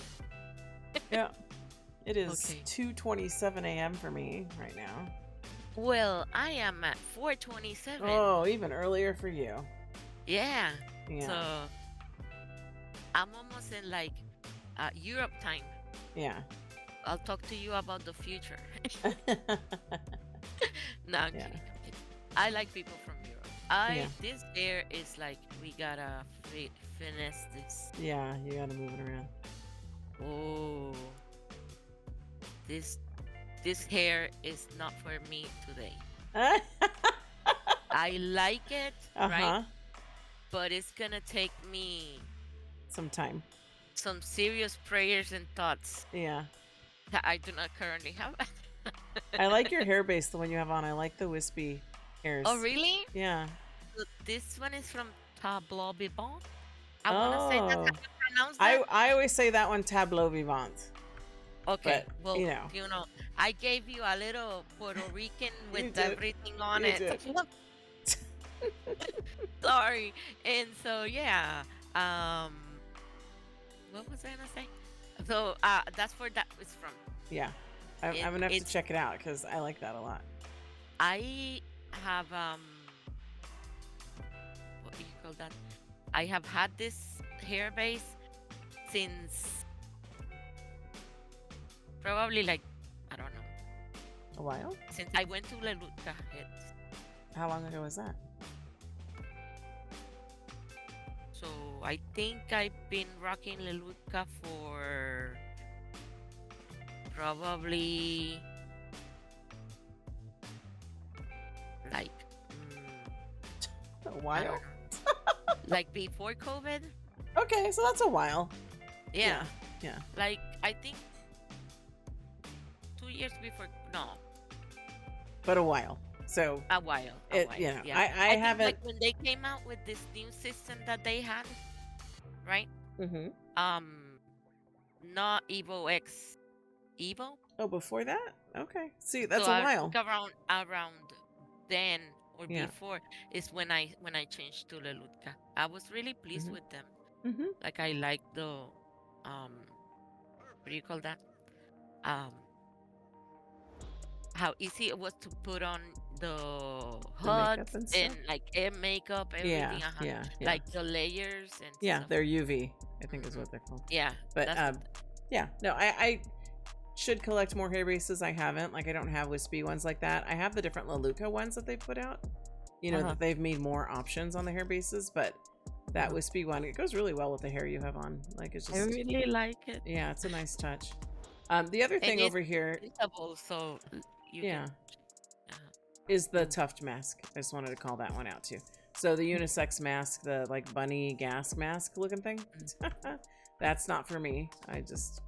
Yeah. It is
Okay.
2:27 a.m. for me right now.
Well, I am at 4:27.
Oh, even earlier for you.
Yeah.
Yeah.
So I'm almost in like Europe time.
Yeah.
I'll talk to you about the future. No, I'm kidding. I like people from Europe. This hair is like, we gotta finesse this.
Yeah, you gotta move it around.
Oh, this hair is not for me today. I like it, right? But it's gonna take me
some time,
some serious prayers and thoughts.
Yeah.
That I do not currently have.
I like your hair base, the one you have on. I like the wispy hairs.
Oh, really?
Yeah.
So this one is from Tableau Vivant. I want to say that's how you pronounce
I
that.
always say that one, Tableau Vivant.
Okay,
but,
well,
you know,
I gave you a little Puerto Rican with
did.
everything on
You
it.
did.
Sorry. And so, yeah. What was I gonna say? So that's where that is from.
Yeah, I'm gonna have to check it out because I like that a lot.
I have what do you call that? I have had this hair base since probably like, I don't know,
A while?
since I went to LaLa.
How long ago was that?
So I think I've been rocking LaLa for probably like
A while?
like before COVID.
Okay, so that's a while.
Yeah.
Yeah.
Like I think 2 years before. No,
but a while. So
a while. A
it,
while.
you know,
Yeah.
I
I think
haven't.
like when they came out with this new system that they had, right?
Mm-hmm.
Um, not Evo X Evo.
Oh, before that? Okay. See,
So
that's a
I think
while.
around then or
Yeah.
before is when I changed to Lelutka. I was really pleased
Mm-hmm.
with them.
Mm-hmm.
Like I like the what do you call that? Um, how easy it was to put on the
The makeup
HUDs
and
and
stuff.
like air makeup,
Yeah.
everything.
Yeah. Yeah.
Like the layers and
Yeah.
stuff.
They're UV, I think is
Hmm.
what they're called.
Yeah,
But
that's the
yeah. No, I should collect more hair bases. I haven't. Like, I don't have wispy ones like that. I have the different LaLuca ones that they put out. You know,
uh-huh,
that they've made more options on the hair bases, but that
uh-huh.
wispy one, it goes really well with the hair you have on. Like, it's
I
just,
really like it,
yeah, it's a nice touch. The other
and
thing
it's
over here,
printable, so you can.
yeah,
Uh,
is the Tuft mask. I just wanted to call that one out too. So the unisex mask, the like bunny gas mask looking thing, that's not for me. It's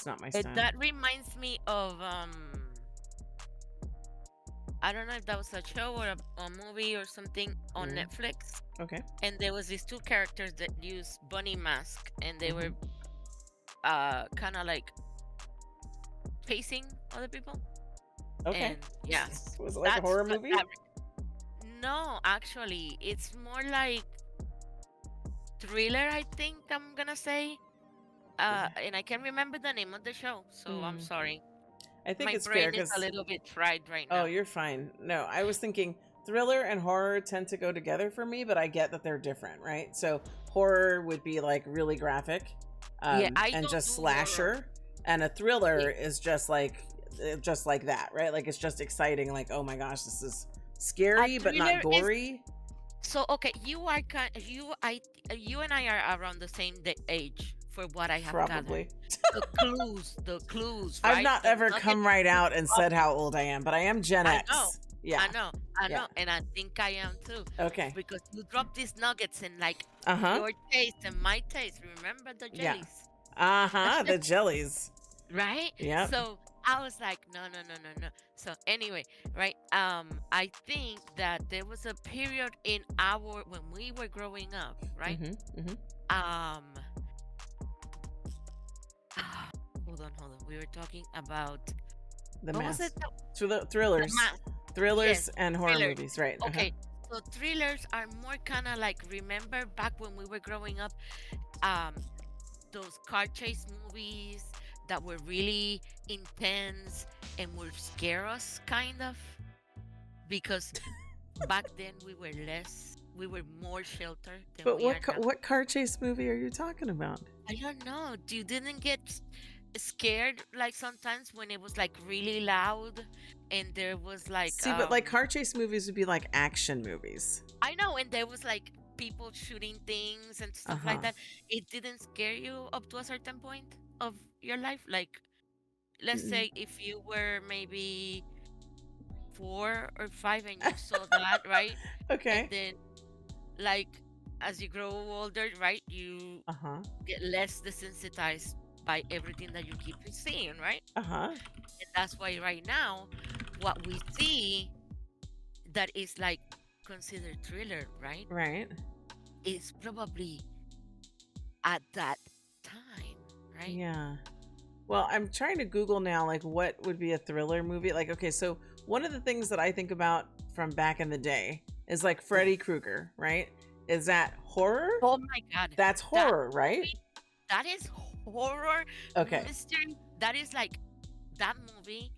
not my style.
that reminds me of I don't know if that was a show or a movie or something on
Mm,
Netflix,
okay.
and there was these two characters that used bunny mask, and they were
Mhm.
kind of like chasing other people,
Okay.
and yeah,
Was it like a horror
that,
movie?
that no, actually, it's more like thriller. I think I'm gonna say, and I can't remember the name of the show, so I'm
Mm,
sorry.
I think
My
it's fair
brain is a
because,
little bit fried right
oh,
now.
you're fine. No, I was thinking thriller and horror tend to go together for me, but I get that they're different, right? So horror would be like really graphic,
Yeah, I
and
don't
just
do horror.
slasher, and a
Yeah.
thriller is just like that, right? Like it's just exciting. Like, oh my gosh, this is
A
scary but not
thriller is
gory.
so okay. You and I are around the same age for what I have gathered.
Probably.
The clues,
I've
right?
not
The
ever
nuggets
come right out and
of
said how old I am, but I am Gen
I know,
X. Yeah.
I
Yeah.
know, and I think I am too,
Okay.
because you drop these nuggets in like
Uh-huh.
your taste and my taste. Remember the
Yeah.
jellies,
Uh-huh. The jellies.
right?
Yep.
So I was like, no, no, no, no, no. So anyway, right? I think that there was a period in our when we were growing up, right?
Mm-hmm. Mm-hmm.
Um, ah, hold on. We were talking about
The
what was it?
mask.
The
Thrillers.
mask.
Thrillers
Yes,
and horror
thrillers.
movies, right? Uh-huh.
Okay, so thrillers are more kind of like remember back when we were growing up, um, those car chase movies that were really intense and would scare us, kind of, because back then we were more sheltered than
But
we are now.
what car chase movie are you talking about?
I don't know. You didn't get scared like sometimes when it was like really loud and there was like
See, but like car chase movies would be like action movies.
I know, and there was like people shooting things and stuff
Uh-huh.
like that. It didn't scare you up to a certain point of your life. Like, let's
Mm,
say if you were maybe 4 or 5 and you saw that, right? And
okay.
then, like, as you grow older, right, you
Uh-huh.
get less desensitized by everything that you keep seeing, right?
Uh-huh.
And that's why right now, what we see that is like considered thriller, right?
Right.
Is probably at that time, right?
Yeah. Well, I'm trying to Google now, like, what would be a thriller movie? Like, okay, so one of the things that I think about from back in the day is like Freddy Krueger, right? Is that horror?
Oh my God.
That's
That
horror, right?
movie, that is horror,
Okay.
mystery. That is like, that movie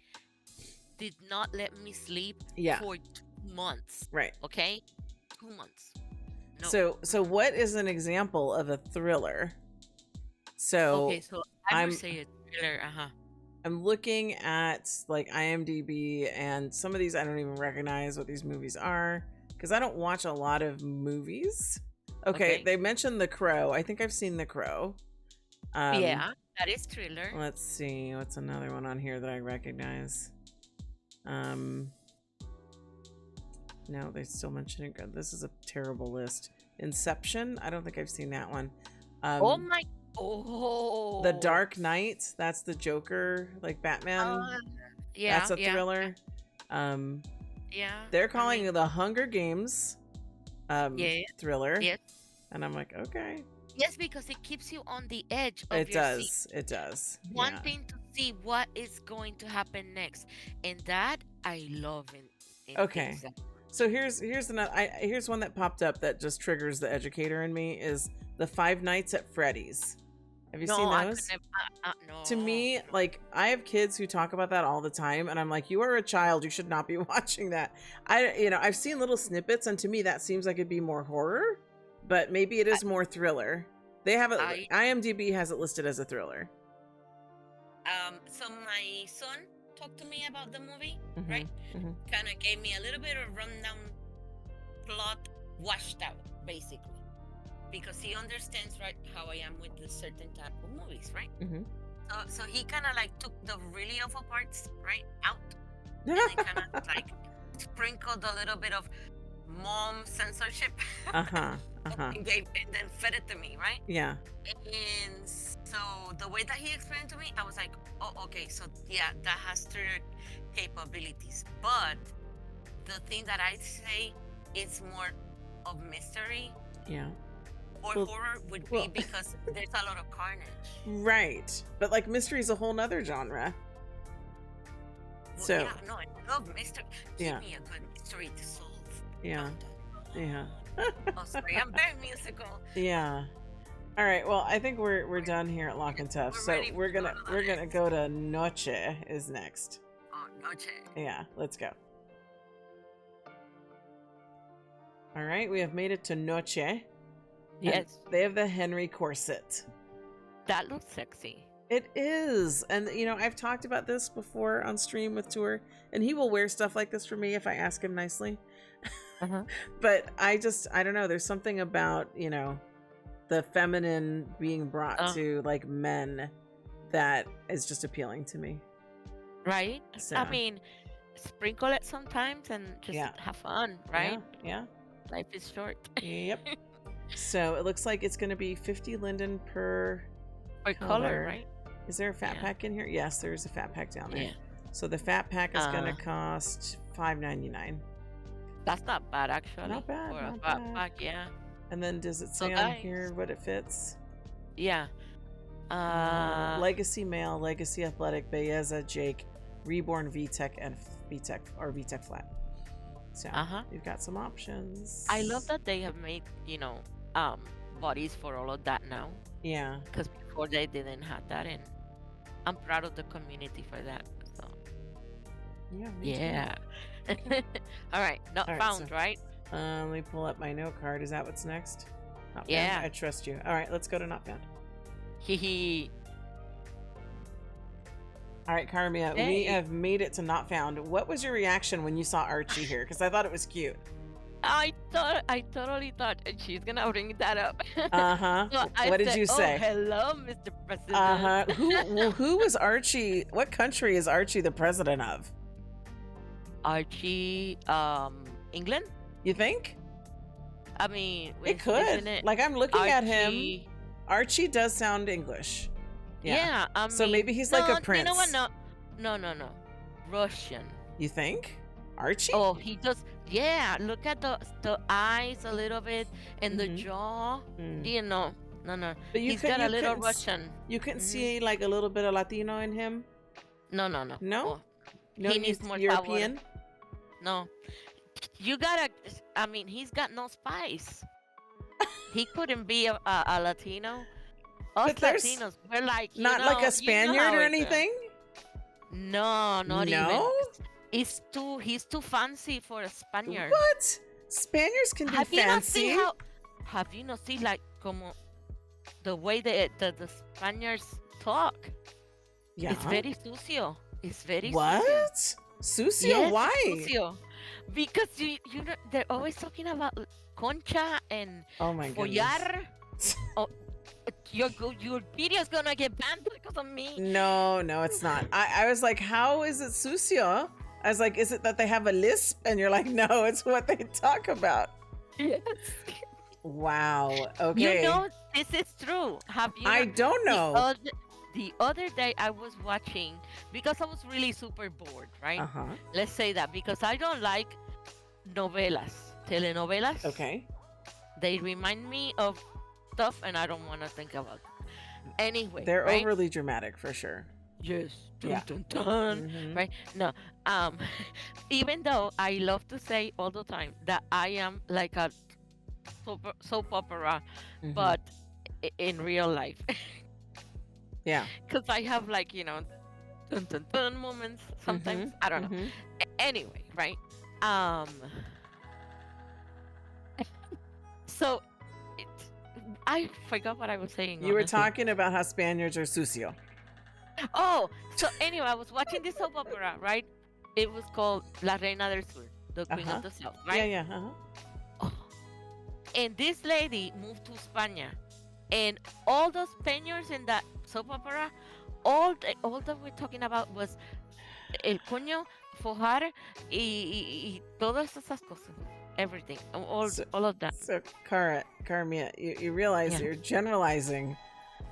did not let me sleep
Yeah.
for 2 months.
Right.
Okay? 2 months. No.
So what is an example of a thriller? So
Okay, so I
I'm
would say a thriller.
I'm looking at like IMDb, and some of these I don't even recognize what these movies are because I don't watch a lot of movies. Okay,
Okay.
they mentioned The Crow. I think I've seen The Crow.
Yeah, that is thriller.
Let's see what's another one on here that I recognize. No, they still mention it. This is a terrible list. Inception. I don't think I've seen that one.
Oh my Oh.
The Dark Knight, that's the Joker, like Batman.
Yeah.
That's a thriller.
Yeah.
They're calling it the Hunger Games thriller.
Yes.
And I'm like, okay.
Yes, because it keeps you on the edge of
It
your
does.
seat,
It does.
wanting to see what is going to happen next, and that I love in
Okay.
things that-
So here's here's one that popped up that just triggers the educator in me is the Five Nights at Freddy's. Have you seen
I
those?
could never.
To me,
No.
like, I have kids who talk about that all the time, and I'm like, you are a child, you should not be watching that. I've seen little snippets, and to me that seems like it'd be more horror, but maybe it is more thriller. They have it. IMDb has it listed as a thriller.
So my son talked to me about the movie,
Mhm,
right?
mhm.
Kind of gave me a little bit of rundown, plot washed out, basically, because he understands, right, how I am with the certain type of movies, right?
Mhm.
So he kind of like took the really awful parts, right, out, and then kind of like sprinkled a little bit of mom censorship and then fed it to me, right?
Yeah.
And so the way that he explained to me, I was like, oh, okay, so yeah, that has thriller capabilities. But the thing that I say is more of mystery
Yeah.
or
Well-
horror would be because there's a lot of carnage.
Right. But like mystery is a whole nother genre.
Well,
So
yeah, no, I love mystery. Give
Yeah.
me a good mystery to solve.
yeah. Yeah.
Oh, sorry, I'm very musical.
Yeah. All right. Well, I think we're done here at Lock&Tuft.
We're
So
ready
we're
to go
gonna
to the
we're gonna
next.
go to Noche is next.
Oh, Noche.
Yeah. Let's go. All right. We have made it to Noche. and
Yes,
They have the Henry corset.
that looks sexy.
It is. And I've talked about this before on stream with Tour, and he will wear stuff like this for me if I ask him nicely.
Uh-huh.
But I don't know. There's something about, the feminine being brought to like men that is just appealing to me.
Right?
So,
I mean, sprinkle it sometimes and just
Yeah.
have fun, right?
Yeah.
Life is short.
Yep. So it looks like it's going to be 50 linden per
Or color, right?
Is there a fat
Yeah.
pack in here? Yes, there is a fat pack down there.
Yeah.
So the fat pack is going to cost $5.99.
That's not bad, actually.
Not bad,
For a
not
fat
bad.
pack, yeah.
And then does it
So
say on
guys-
here what it fits?
Yeah.
Legacy Male, Legacy Athletic, Belleza, Jake, Reborn VTech, and VTech or VTech Flat. So you've got some options.
I love that they have made, bodies for all of that now.
Yeah.
Because before they didn't have that, and I'm proud of the community for that. So
Yeah. Me too.
yeah. All right, not
All right,
found,
so-
right?
Let me pull up my note card. Is that what's next? Not found.
Yeah.
I trust you. All right, let's go to not found.
Hehe.
All right, Carmia, we
Hey.
have made it to not found. What was your reaction when you saw Archie here? Because I thought it was cute.
I totally thought she's gonna bring that up.
Uh-huh.
So I
What did
said,
you say?
Oh, hello, Mr. President.
Uh-huh. Who was Archie? What country is Archie the president of?
Archie, England?
You think?
I mean,
It could.
isn't it
Like, I'm looking at him.
Archie-
Archie does sound English.
Yeah, I
So
mean,
maybe he's like a
no,
prince.
You know what? No. Russian.
You think? Archie?
Oh, he does. Yeah, look at the eyes a little bit and the
Mhm.
jaw.
Mm.
You know, no.
But
He's got a little
couldn't
Russian.
You couldn't
Mhm.
see like a little bit of Latino in him?
No.
No?
Oh,
No,
He needs more
European?
no. You gotta. I mean, he's got no spice. He couldn't be a Latino. Us
But there's
Latinos, we're like
Not like a Spaniard
how
or
it goes.
anything?
No, not even.
No?
He's too fancy for a Spaniard.
What? Spaniards can be
Have you not
fancy.
seen have you not seen like como the way the Spaniards talk?
Yeah.
It's very sucio. It's very
What? Sucio?
Yes,
Why?
sucio. Because you know they're always talking about concha and
Oh my goodness.
follar. Oh, your video's gonna get banned because of me.
No, it's not. I was like, how is it sucio? I was like, is it that they have a lisp? And you're like, no, it's what they talk about.
Yes.
Wow. Okay.
You know this is true. Have you?
I don't know.
The other day I was watching because I was really super bored, right? Let's say that because I don't like novelas, telenovelas.
Okay.
They remind me of stuff and I don't want to think about it. Anyway,
they're
right?
overly dramatic for sure.
Yes. Dun, dun, dun, right? No. Even though I love to say all the time that I am like a soap opera, but in real life.
Yeah.
Because I have like, dun, dun, dun moments sometimes. I don't know. Anyway, right? So I forgot what I was saying.
You were talking about how Spaniards are sucio.
Oh, so anyway, I was watching this soap opera, right? It was called La Reina del Sur, the Queen of the South, right?
Yeah.
Oh. And this lady moved to Spain, and all those Spaniards in that soap opera, all that we're talking about was el coño, fojar, y todas esas cosas, everything, all of that.
So, Carmia, you realize you're generalizing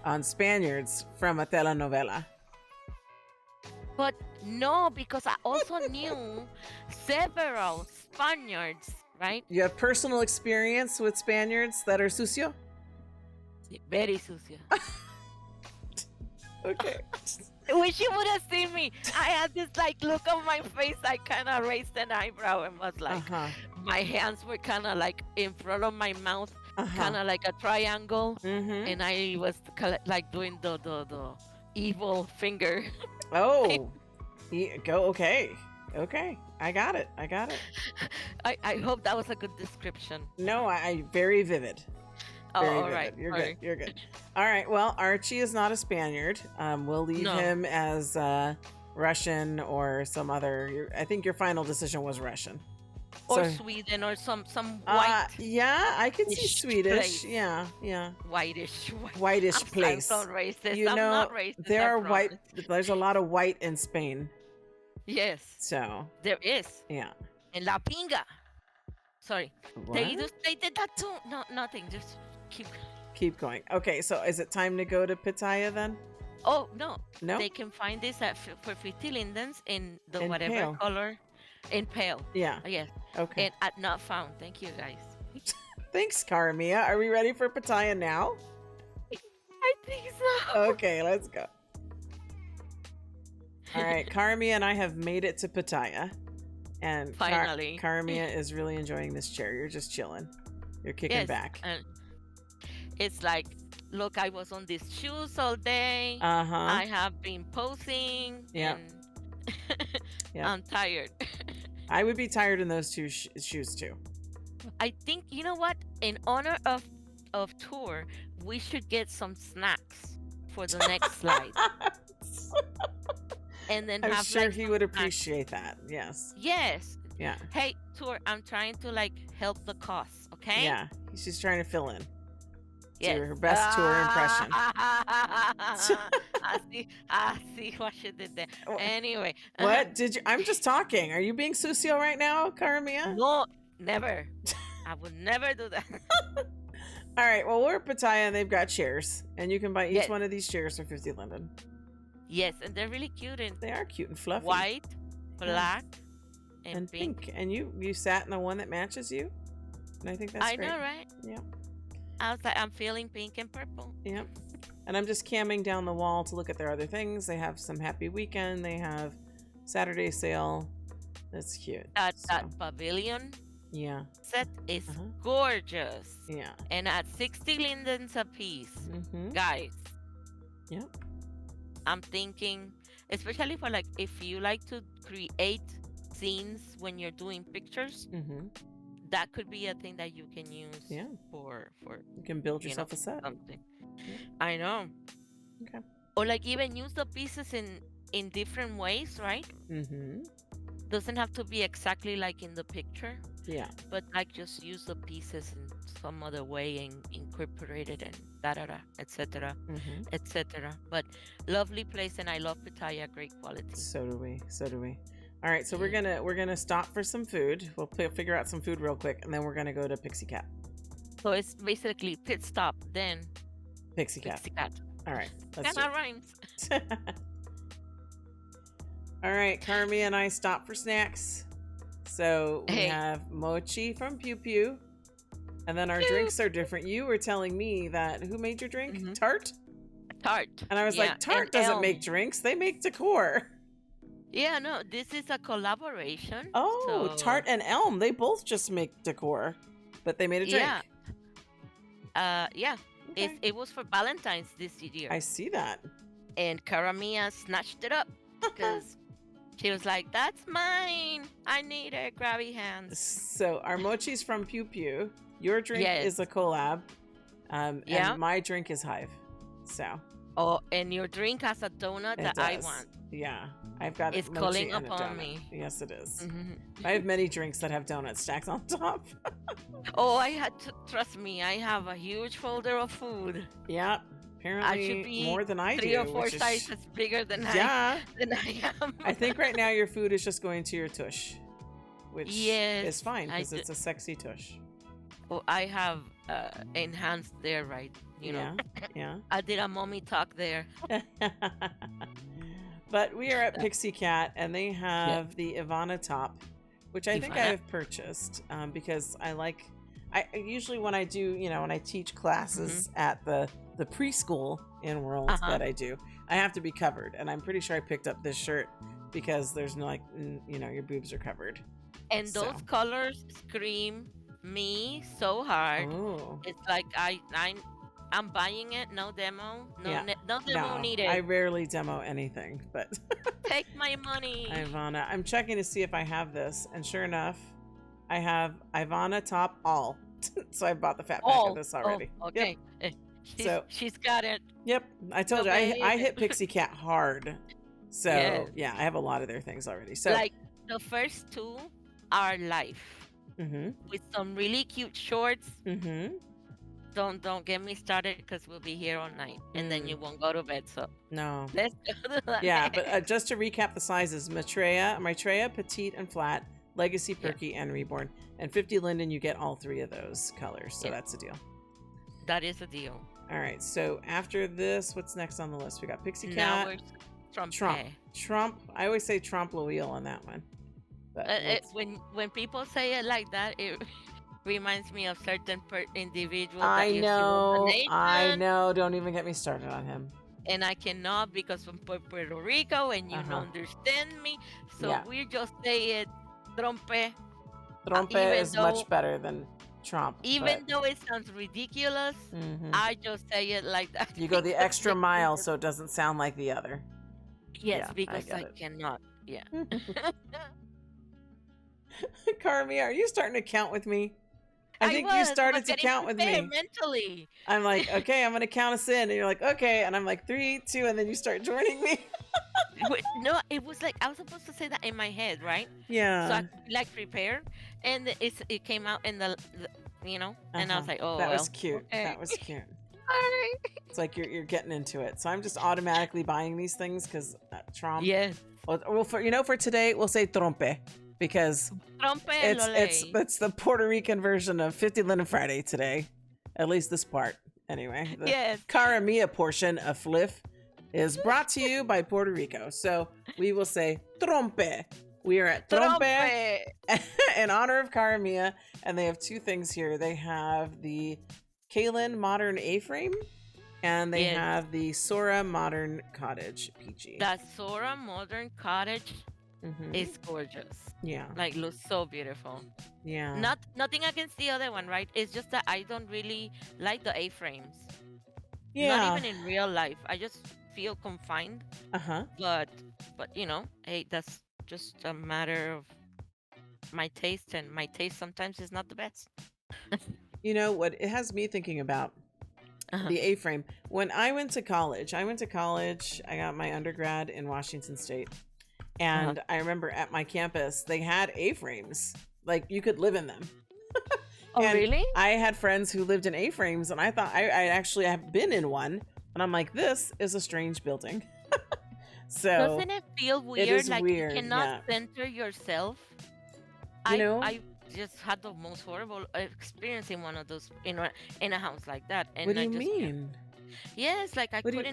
on Spaniards from a telenovela.
But no, because I also knew several Spaniards, right?
You have personal experience with Spaniards that are sucio?
Very sucio.
Okay.
I wish you would have seen me. I had this like look on my face. I kind of raised an eyebrow and was like, my hands were kind of like in front of my mouth, kind of like a triangle, and I was like doing the evil finger.
Oh, go. Okay. I got it.
I hope that was a good description.
No, I very vivid. Very
all
vivid.
right.
You're good. All right. Well, Archie is not a Spaniard. We'll leave him as Russian or some other. I think your final decision was Russian.
Or Sweden or some white.
Yeah, I can see Swedish.
Place.
Yeah.
Whitish
place.
I'm so racist.
You
I'm
know,
not racist.
there are white. There's a lot of white in Spain.
Yes.
So
there is.
Yeah.
And La Pinga. Sorry.
What?
They did that too. No, nothing. Just
keep going. Okay, so is it time to go to Pitaya then?
Oh no.
They
can find this for 50 lindens in the whatever
pale.
Color. In pale.
Yeah.
Yes.
Okay.
And at not found. Thank you guys.
Thanks, Carmia. Are we ready for Pitaya now?
I think so.
Okay, let's go. All right, Carmia and I have made it to Pitaya. And
finally,
Carmia is really enjoying this chair. You're just chilling. You're kicking back.
And it's like, look, I was on these shoes all day. I have been posing.
Yeah.
And I'm tired.
I would be tired in those two shoes too.
I think, you know what? In honor of tour, we should get some snacks for the next slide. And then
I'm sure he would appreciate that. Yes.
Yes.
Yeah.
Hey, tour, I'm trying to like help the cause, okay?
Yeah. She's trying to fill in.
Yes.
Her best tour impression.
I see what she did there. Anyway.
What did you? I'm just talking. Are you being sucio right now, Carmia?
No, never. I would never do that.
All right. Well, we're at Pitaya and they've got chairs, and you can buy each one of these chairs for 50 linden.
Yes, and they're really cute and
they are cute and fluffy.
White, black, and pink.
And you sat in the one that matches you, and I think that's great.
I know, right?
Yeah.
I was like, I'm feeling pink and purple.
Yep. And I'm just camming down the wall to look at their other things. They have some Happy Weekend. They have Saturday sale. That's cute.
That pavilion set is gorgeous.
Yeah.
And at 60 lindens a piece, guys.
Yep.
I'm thinking, especially for like, if you like to create scenes when you're doing pictures, that could be a thing that you can use for
you can build yourself a set.
Something. I know.
Okay.
Or like even use the pieces in different ways, right? Doesn't have to be exactly like in the picture.
Yeah.
But like just use the pieces in some other way and incorporate it and etc. etc. But lovely place, and I love Pitaya. Great quality.
So do we. All right, so we're gonna stop for some food. We'll figure out some food real quick, and then we're gonna go to Pixicat.
So it's basically pit stop, then
Pixicat.
Pixicat.
All right. Let's
That rhymes.
do it. All right. Carmi and I stop for snacks. So we have mochi from Pew Pew. And then our drinks are different. You were telling me that who made your drink? Tarte?
Tarte.
And I was like, Tarte doesn't make drinks. They make decor.
Yeah, no, this is a collaboration.
Oh,
so...
Tarte and Elm. They both just make decor. But they made a drink.
Yeah. Okay. It was for Valentine's this year.
I see that.
And Karamia snatched it up because she was like, that's mine. I need it. Grabby hands.
So our mochi's from Pew Pew. Your drink is a collab. And my drink is Hive. So.
Oh, and your drink has a donut that I want.
Yeah. I've got
it's calling upon me.
Yes, it is. I have many drinks that have donut stacks on top.
Oh, I had to trust me. I have a huge folder of food.
Yeah. Apparently
I should be
more than I do.
3 or 4 sizes bigger than I am.
I think right now your food is just going to your tush, which is fine because it's a sexy tush.
Oh, I have enhanced there, right? You know.
Yeah.
I did a mommy talk there.
But we are at Pixicat, and they have the Ivana top, which I think I have purchased because I usually when I do, when I teach classes at the preschool in World that I do, I have to be covered. And I'm pretty sure I picked up this shirt because there's no, your boobs are covered.
And those colors scream me so hard.
Ooh.
It's like I'm buying it. No demo. No demo needed.
I rarely demo anything, but
take my money.
Ivana. I'm checking to see if I have this, and sure enough, I have Ivana top all. So I bought the fat pack of this already.
Oh, okay.
Yep.
She's got it.
Yep. I told you I hit Pixicat hard. So I have a lot of their things already. So
like the first 2 are life with some really cute shorts. Don't get me started because we'll be here all night and then you won't go to bed. So
no,
let's go to
the but just to recap the sizes: Maitreya, petite and flat, Legacy, Perky, and Reborn. And 50 Linden, you get all 3 of those colors. So that's a deal.
That is a deal.
All right. So after this, what's next on the list? We got Pixicat.
Now we're
Trompe. I always say Trompe L'oeil on that one. But
when people say it like that, it reminds me of certain individuals.
I know. Don't even get me started on him.
And I cannot because I'm from Puerto Rico and you don't understand me. So we just say it, Trompe.
Trompe is much better than Trompe.
Even though it sounds ridiculous, I just say it like that.
You go the extra mile so it doesn't sound like the other.
Yes, because I cannot. Yeah.
Carmi, are you starting to count with me? I think you started to count with me
mentally.
I'm like, okay, I'm gonna count us in, and you're like, okay, and I'm like 3, 2, and then you start joining me.
No, it was like I was supposed to say that in my head, right?
Yeah.
So I like prepare, and it came out in the and I was like, oh,
that was cute. Okay. That was cute. It's like you're getting into it. So I'm just automatically buying these things because Trompe.
Yes.
Well, for today we'll say Trompe. Because it's the Puerto Rican version of 50 Linden Friday today. At least this part. Anyway. The Cara Mia portion of FLF is brought to you by Puerto Rico. So we will say Trompe. We are at Trompe in honor of Cara Mia. And they have 2 things here. They have the Kaylin Modern A-Frame. And they have the Sora Modern Cottage Peachy.
The Sora Modern Cottage is gorgeous.
Yeah.
Like looks so beautiful.
Yeah.
Nothing against the other one, right? It's just that I don't really like the A-frames.
Yeah.
Not even in real life. I just feel confined. But hey, that's just a matter of my taste, and my taste sometimes is not the best.
You know what it has me thinking about? The A-frame. When I went to college, I got my undergrad in Washington State. And I remember at my campus, they had A-frames. Like, you could live in them.
Oh, really?
I had friends who lived in A-frames, and I thought I actually have been in one. And I'm like, this is a strange building. So
doesn't it feel weird?
It is
like
weird,
you cannot center yourself. I just had the most horrible experience in one of those in a house like that. And
what do you mean?
Yes, like
What do you?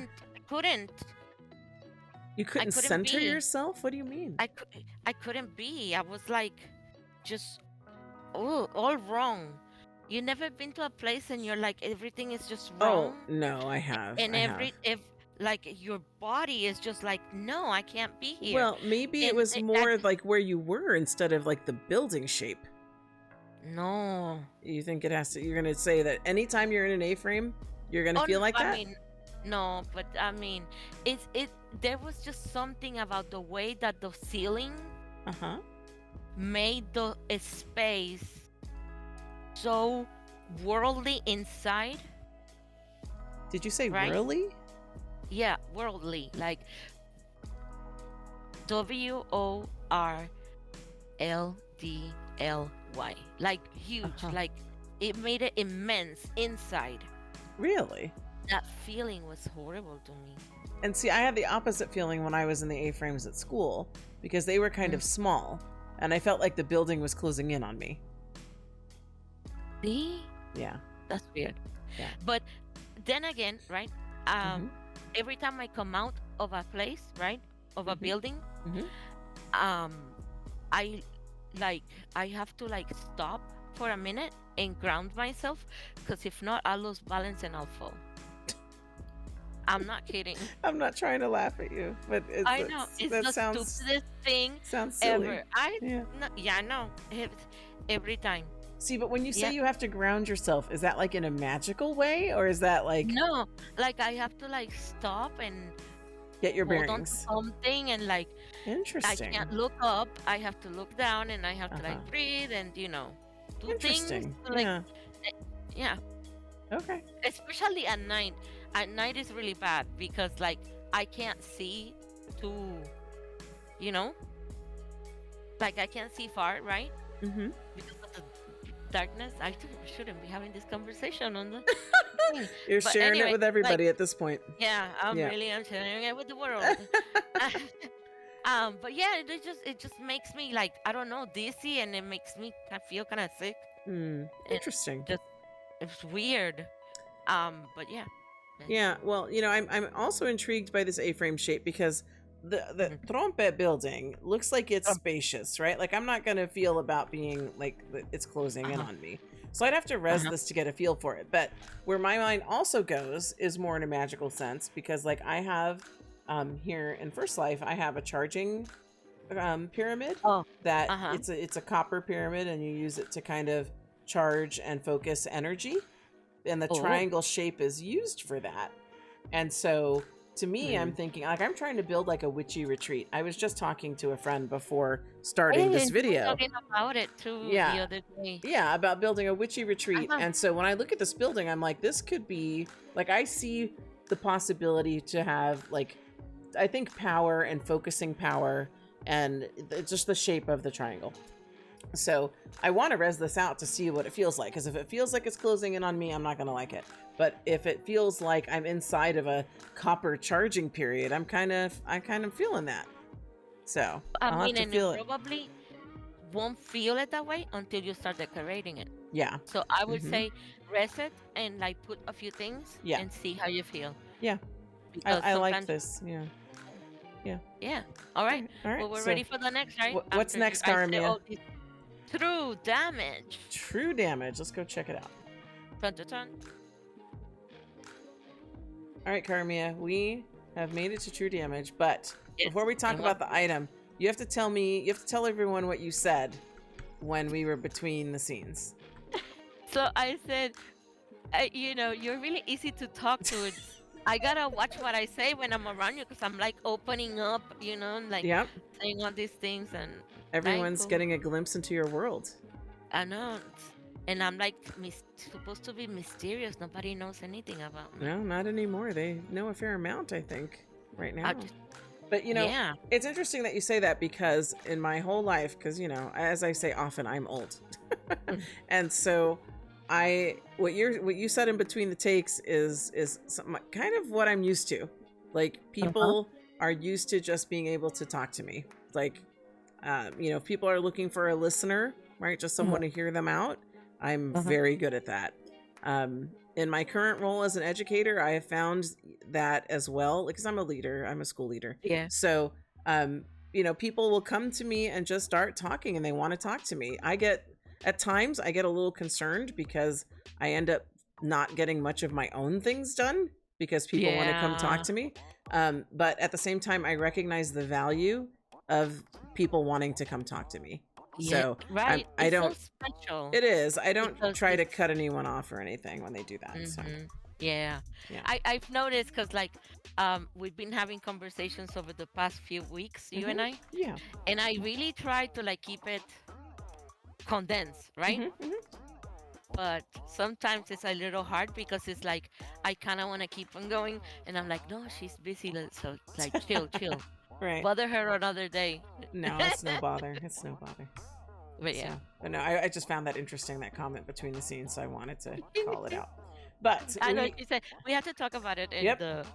You
I
couldn't
couldn't
center
be.
yourself? What do you mean?
I couldn't be. I was like, just all wrong. You never been to a place and you're like everything is just
Oh,
wrong,
no, I have.
and
I have.
if like your body is just like, no, I can't be here.
Well, maybe it
And
was more like where you were instead of like the building shape.
no.
You think it has to, you're going to say that anytime you're in an A-frame, you're going to feel like
I
that?
mean, no, but I mean, there was just something about the way that the ceiling
Uh-huh.
made the space so worldly inside,
Did you say
right?
really?
Yeah, worldly, like WORLDLY, like huge,
Uh-huh.
like it made it immense inside.
Really?
That feeling was horrible to me.
And see, I had the opposite feeling when I was in the A-frames at school because they were kind of small and I felt like the building was closing in on me.
See?
Yeah.
That's weird.
Yeah.
But then again, right?
Mhm.
Every time I come out of a place, right, of a
Mhm.
building,
Mhm.
I I have to like stop for a minute and ground myself, because if not, I'll lose balance and I'll fall. I'm not kidding.
I'm not trying to laugh at you, but
I know it's
that
the
sounds
stupidest thing
silly.
ever.
Yeah.
Yeah, I know. Every time.
See, but when you say
Yeah.
you have to ground yourself, is that like in a magical way or is that like
No, like I have to like stop and
get your
hold on to
bearings?
something, and like I
Interesting.
can't look up. I have to look down, and I have to
Uh-huh.
like breathe and do things.
Interesting.
Like
Yeah.
yeah,
Okay.
especially at night. At night is really bad because like I can't see too, you know, like I can't see far, right?
Mm-hmm.
Because of the darkness. Shouldn't be having this conversation on the thing.
You're
But
sharing it
anyway,
with
like
everybody at this point.
yeah, I'm
Yeah.
sharing it with the world. But yeah, it just makes me like, I don't know, dizzy, and it makes me feel kind of sick. And
Interesting.
just it's weird. But yeah.
Yeah, well, I'm also intrigued by this A-frame shape because the Trompe building looks like it's spacious, right? Like I'm not gonna feel about being like it's closing in on me. So I'd have to res this to get a feel for it. But where my mind also goes is more in a magical sense because like I have here in First Life, I have a charging pyramid that it's a copper pyramid and you use it to kind of charge and focus energy. And the triangle shape is used for that. And so to me, I'm thinking like I'm trying to build like a witchy retreat. I was just talking to a friend before starting this video.
Talking about it too the other day.
Yeah, about building a witchy retreat. And so when I look at this building, I'm like, this could be like I see the possibility to have like I think power and focusing power and just the shape of the triangle. So I want to res this out to see what it feels like. Because if it feels like it's closing in on me, I'm not going to like it. But if it feels like I'm inside of a copper charging period, I'm kind of feeling that. So I'll have to feel it.
Probably won't feel it that way until you start decorating it.
Yeah.
So I would say res it and like put a few things and see how you feel.
Yeah. I like this. Yeah. Yeah.
Yeah. All right.
All right.
Well, we're ready for the next, right?
What's next, Carmia?
True damage.
True damage. Let's go check it out.
Dun, dun, dun.
All right, Carmia, we have made it to true damage, but before we talk about the item, you have to tell everyone what you said when we were between the scenes.
So I said, you're really easy to talk to. I gotta watch what I say when I'm around you because I'm like opening up, like saying all these things, and
everyone's getting a glimpse into your world.
I know. And I'm like supposed to be mysterious. Nobody knows anything about me.
No, not anymore. They know a fair amount, I think, right now. But, it's interesting that you say that because in my whole life, because, as I say often, I'm old. And so what you said in between the takes is kind of what I'm used to. Like people are used to just being able to talk to me. Like, if people are looking for a listener, right? Just someone to hear them out. I'm very good at that. in my current role as an educator, I have found that as well, because I'm a leader, I'm a school leader.
Yeah.
So, you know, people will come to me and just start talking and they want to talk to me. At times I get a little concerned because I end up not getting much of my own things done because people want to come talk to me. But at the same time, I recognize the value of people wanting to come talk to me.
Yeah,
So
right.
I
It's
don't,
so special
it is, I don't
because
try to
it's
cut anyone off or anything when they do that. So
yeah.
yeah.
I've noticed because like we've been having conversations over the past few weeks, you and I,
Yeah.
and I really try to like keep it condensed, right? But sometimes it's a little hard because it's like I kind of want to keep on going, and I'm like, no, she's busy, so like chill,
Right.
bother her another day.
No, it's no bother. It's no bother.
But yeah.
So, but no, I just found that interesting, that comment between the scenes, so I wanted to call it out. But
I know you said we have to talk about it in the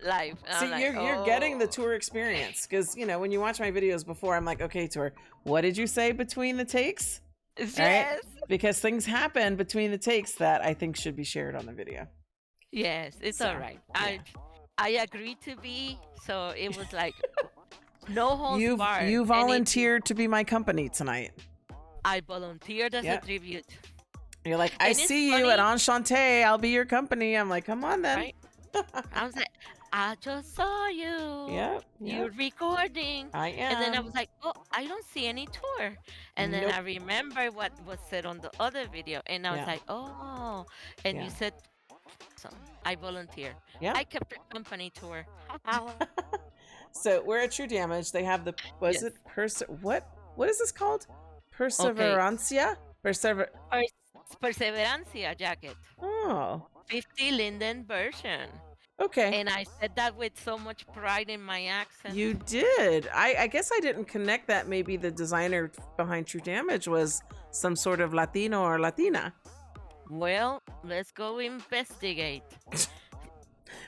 live. And
see,
I'm like,
you're getting the tour experience, because you know when you watch my videos before, I'm like, okay, tour, what did you say between the takes?
yes,
Right? Because things happen between the takes that I think should be shared on the video.
yes, it's
So,
all right.
yeah.
I agreed to be, so it was like no holds barred.
You volunteered to be my company tonight.
I volunteered as a tribute.
You're like, I see you at Enchante. I'll be your company. I'm like, come on then.
Right? I was like, I just saw you.
Yep.
You're recording.
I am.
And then I was like, oh, I don't see any tour. And then I remember what was said on the other video. And I was like, oh. And you said, so I volunteer.
Yeah.
I kept your company tour.
So we're at True Damage. They have the, what is this called? Perseverancia?
Perseverancia jacket.
Oh.
50 linden version.
Okay.
And I said that with so much pride in my accent.
You did. I guess I didn't connect that maybe the designer behind True Damage was some sort of Latino or Latina.
Well, let's go investigate.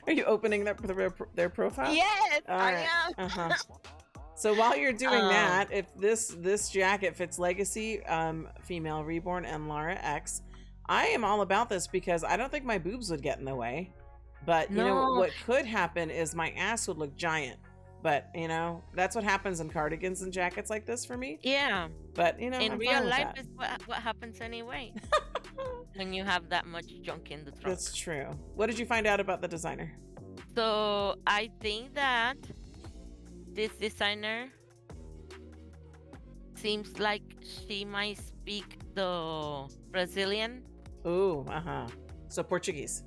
Are you opening their profile?
Yes,
right.
I am.
So while you're doing that, if this jacket fits Legacy, Female Reborn, and Lara X, I am all about this because I don't think my boobs would get in the way. But you know what could happen is my ass would look giant. But you know that's what happens in cardigans and jackets like this for me.
Yeah.
But you know,
in real life is what happens anyway. When you have that much junk in the trunk.
That's true. What did you find out about the designer?
So I think that this designer seems like she might speak the Brazilian.
Ooh, so Portuguese.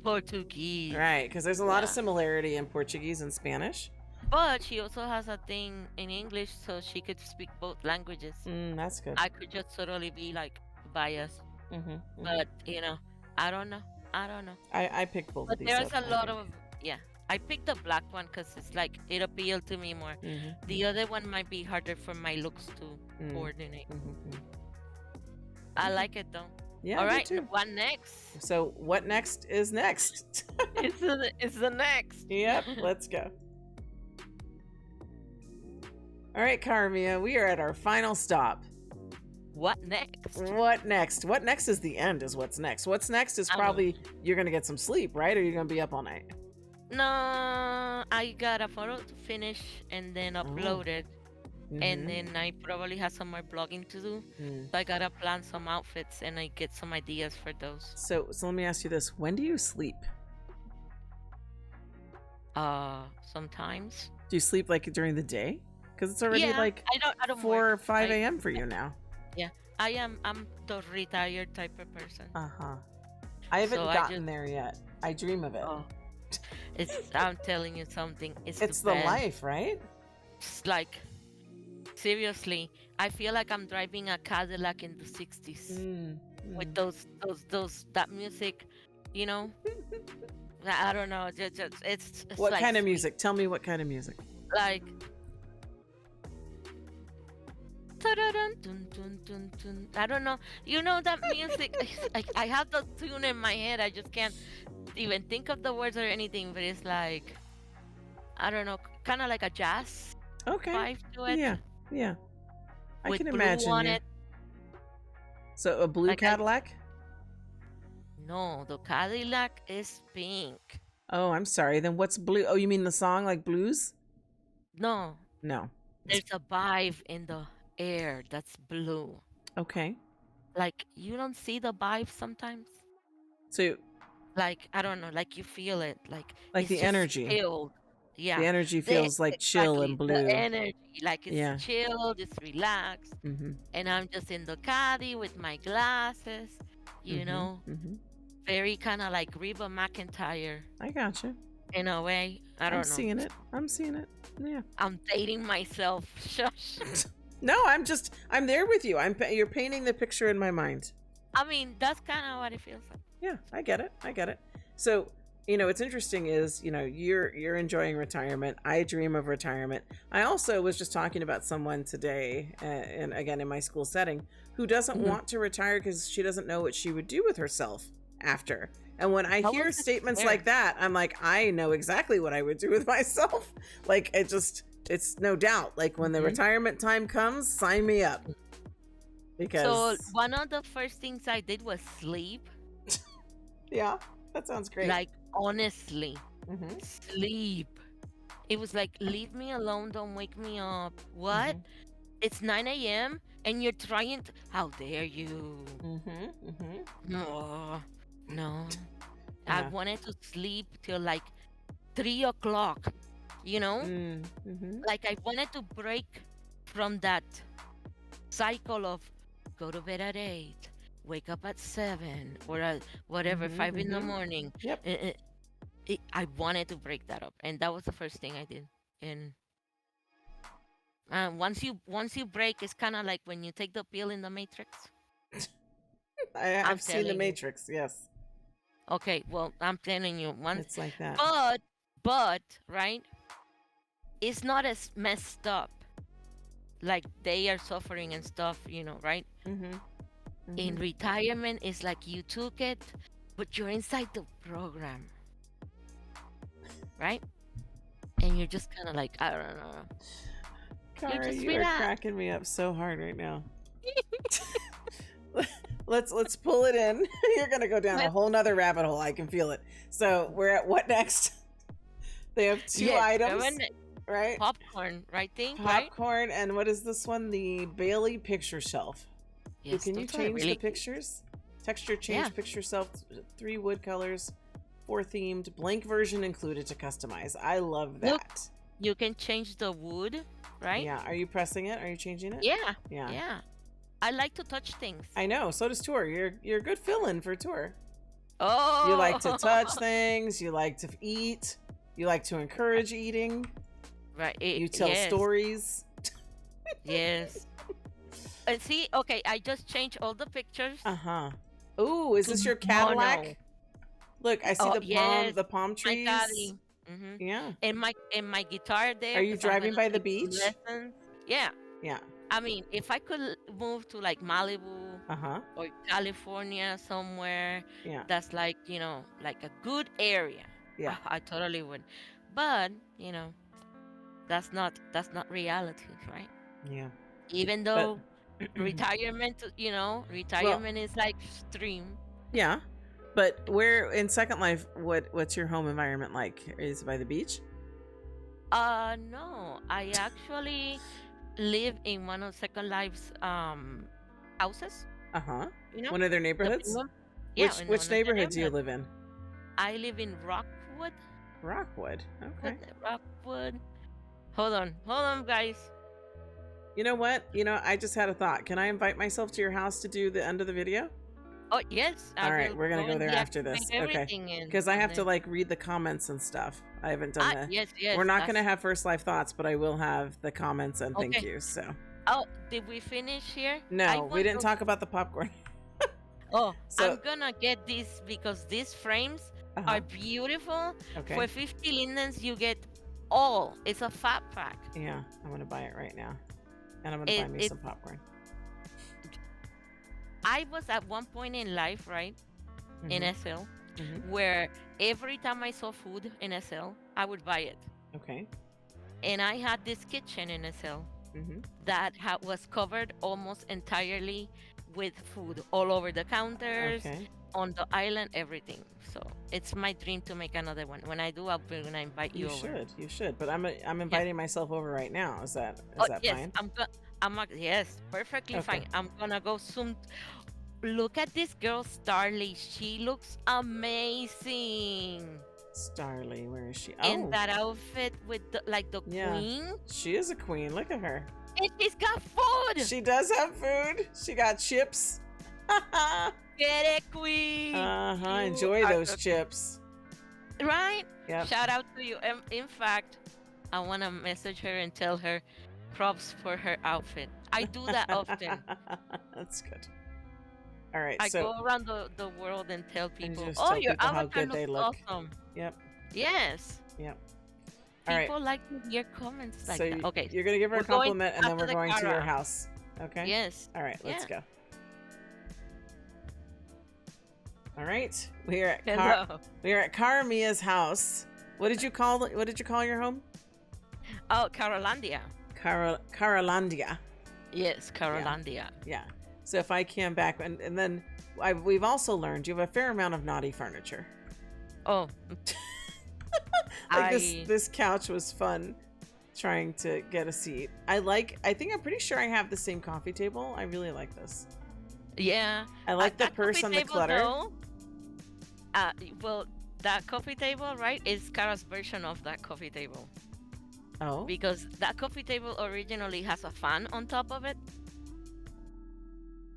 Portuguese.
Right, because there's a lot of similarity in Portuguese and Spanish.
But she also has a thing in English, so she could speak both languages.
That's good.
I could just totally be like biased. But you know, I don't know.
I picked both of these.
But there's a lot of I picked the black one because it's like it appealed to me more. The other one might be harder for my looks to coordinate. I like it though.
Yeah.
All right. What next?
So what next is next?
it's the next.
Yep. Let's go. All right, Carmia, we are at our final stop.
What next?
What next? What next is the end is what's next. What's next is probably you're going to get some sleep, right? Or you're going to be up all night?
No, I got a photo to finish and then upload it. And then I probably have some more blogging to do. So I got to plan some outfits and I get some ideas for those.
So let me ask you this. When do you sleep?
Sometimes.
Do you sleep like during the day? Because it's already like
I don't
4 or 5 a.m. for you now.
Yeah, I'm the retired type of person.
I haven't gotten there yet. I dream of it.
I'm telling you something. It's
the life, right?
It's like, seriously, I feel like I'm driving a Cadillac in the 60s with that music, you know. I don't know. It's
what
like
kind of music? Tell me what kind of music.
Like. I don't know. You know that music? I have the tune in my head. I just can't even think of the words or anything. But it's like, I don't know, kind of like a jazz vibe to it.
Yeah. I
with
can
blue
imagine
on
you.
it.
So a blue Cadillac?
No, the Cadillac is pink.
Oh, I'm sorry. Then what's blue? Oh, you mean the song like blues?
No,
No.
there's a vibe in the air that's blue.
Okay.
Like you don't see the vibe sometimes.
So
Like I don't know, like you feel it. Like it's
the
just
energy.
chilled.
The
Yeah.
energy feels like chill
Exactly
and
the
blue.
energy. Like it's
Yeah.
chilled, it's relaxed.
Mm-hmm.
And I'm just in the caddy with my glasses, you know.
Mm-hmm.
Very kind of like Reba McEntire
I gotcha.
in a way. I don't know.
Seeing it. I'm seeing it. Yeah.
I'm dating myself. Shush.
No, I'm there with you. You're painting the picture in my mind.
I mean, that's kind of what it feels like.
Yeah, I get it. So, what's interesting is, you're enjoying retirement. I dream of retirement. I also was just talking about someone today, and again in my school setting, who doesn't want to retire because she doesn't know what she would do with herself after. And when I hear statements like that, I'm like, I know exactly what I would do with myself. Like, it's no doubt. Like, when the retirement time comes, sign me up. Because
so one of the first things I did was sleep.
Yeah, that sounds great.
Like, honestly, sleep. It was like, leave me alone, don't wake me up. What? It's 9 a.m. and you're trying to, how dare you? No.
Yeah.
I wanted to sleep till like 3 o'clock, you know? Like I wanted to break from that cycle of go to bed at 8, wake up at 7, or at whatever, 5 in the morning.
Yep.
I wanted to break that up, and that was the first thing I did. And once you break, it's kind of like when you take the pill in the Matrix.
I've seen the Matrix, yes.
Okay, well, I'm telling you, once
it's like that.
But right, it's not as messed up. Like they are suffering and stuff, right? In retirement, it's like you took it, but you're inside the program, right? And you're just kind of like, I don't know.
Cara, you are cracking me up so hard right now. Let's pull it in. You're gonna go down a whole nother rabbit hole. I can feel it. So we're at what next? They have two items, right?
Popcorn, right?
Popcorn, and what is this one? The Bailey picture shelf.
Yes,
can you change the pictures? Texture change picture shelf, 3 wood colors, 4 themed, blank version included to customize. I love that. Look,
you can change the wood, right?
Yeah. Are you pressing it? Are you changing it?
Yeah. I like to touch things.
I know. So does Tor. You're a good fill-in for Tor.
Oh.
You like to touch things. You like to eat. You like to encourage eating.
Right.
You tell stories.
Yes. And see, okay, I just changed all the pictures.
Ooh, is this your Cadillac? Look, I see the palm trees.
My daddy.
Yeah.
And my guitar there.
Are you driving by the beach?
Lessons. Yeah.
Yeah.
I mean, if I could move to like Malibu or California somewhere, that's like, like a good area.
Yeah.
I totally would. But, that's not reality, right?
Yeah.
Even though retirement is like extreme.
Yeah. But where in Second Life, what's your home environment like? Is it by the beach?
No. I actually live in one of Second Life's houses.
One of their neighborhoods? Which neighborhood do you live in?
I live in Rockwood.
Okay.
Rockwood. Hold on, guys.
You know what? I just had a thought. Can I invite myself to your house to do the end of the video?
Oh, yes.
All right, we're going to go there after this. Okay. Because I have to read the comments and stuff. I haven't done that.
Yes.
We're not going to have First Life Thoughts, but I will have the comments and thank you. So.
Oh, did we finish here?
No, we didn't talk about the popcorn.
I'm going to get these because these frames are beautiful.
Okay.
For 50 lindens, you get it's a fat pack.
Yeah, I'm going to buy it right now. And I'm going to buy me some popcorn.
I was at one point in life, right, in SL, where every time I saw food in SL, I would buy it.
Okay.
And I had this kitchen in SL that was covered almost entirely with food all over the counters.
Okay.
on the island, everything. So it's my dream to make another one. When I do, I'll be gonna invite you over.
You should. But I'm
Yeah.
inviting myself over right now. Is that
Oh yes,
fine?
yes, perfectly
Okay.
fine. I'm gonna go soon. Look at this girl, Starly. She looks amazing
Starly, where is she?
in
Oh,
that outfit with the, like the
yeah.
queen.
She is a queen. Look at her.
And she's got food.
She does have food. She got chips.
Get it, queen. You
Enjoy
are
those
the-
chips.
Right?
Yep.
Shout out to you. In fact, I want to message her and tell her props for her outfit. I do that often.
That's good. All right.
I
So
go around the world and tell people,
just
"Oh,
tell
your
people how
avatar
good they
looks
look."
awesome."
Yep.
Yes.
Yep. All right.
People like to hear comments like
So
that. Okay.
you're gonna give her a
we're going
compliment, and then
after
we're
the
going to your
Cara.
house. Okay.
Yes.
All right. Let's
Yeah.
go. All right. We are at
Hello.
Caramia's house. What did you call your home?
Oh, Carolandia.
Caralandia.
Yes, Carolandia.
Yeah. So if I came back and then we've also learned you have a fair amount of naughty furniture.
Oh.
Like this couch was fun trying to get a seat. I'm pretty sure I have the same coffee table. I really like this.
Yeah.
I like the
that
purse
coffee
and the
table,
clutter.
though, well, that coffee table, right, is Cara's version of that coffee table.
Oh.
Because that coffee table originally has a fan on top of it.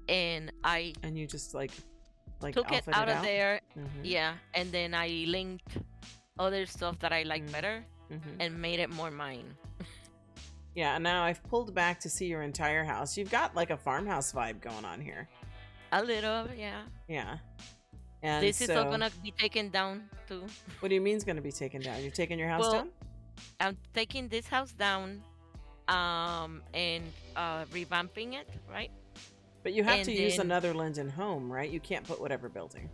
And
you just like
took it out of there.
Mm-hmm.
Yeah. And then I linked other stuff that I like better and made it more mine.
Yeah, and now I've pulled back to see your entire house. You've got like a farmhouse vibe going on here.
A little, yeah.
Yeah. And
this is all gonna be taken down too.
What do you mean it's gonna be taken down? You're taking your house down?
I'm taking this house down, and revamping it, right?
But you have to use another Linden home, right? You can't put whatever building.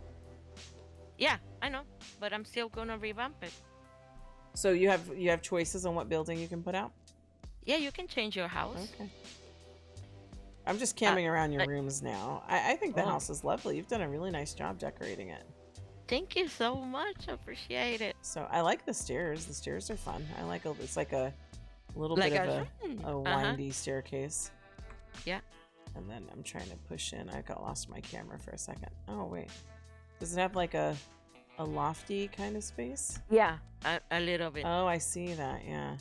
Yeah, I know, but I'm still gonna revamp it.
So you have choices on what building you can put out?
Yeah, you can change your house.
Okay. I'm just camming around your rooms now. I think the house is lovely. You've done a really nice job decorating it.
Thank you so much. I appreciate it.
So I like the stairs. The stairs are fun. I like it's like a little bit of a windy staircase.
Yeah.
And then I'm trying to push in. I got lost my camera for a second. Oh wait, does it have like a lofty kind of space?
Yeah, a little bit.
Oh, I see that. Yeah.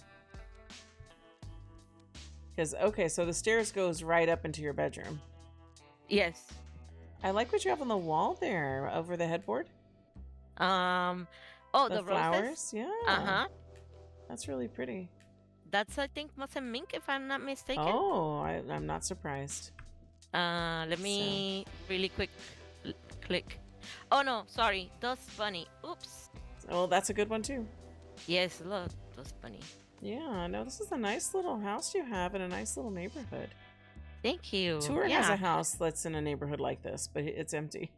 Because so the stairs goes right up into your bedroom.
Yes.
I like what you have on the wall there over the headboard.
The
flowers.
roses?
Yeah. That's really pretty.
That's, I think, Mosaic Mink, if I'm not mistaken.
Oh, I'm not surprised.
Let me really quick click. Oh no, sorry, Dust Bunny. Oops.
Oh, that's a good one too.
Yes, look, Dust Bunny.
Yeah, no, this is a nice little house you have in a nice little neighborhood.
Thank you.
Tour has a house that's in a neighborhood like this, but it's empty.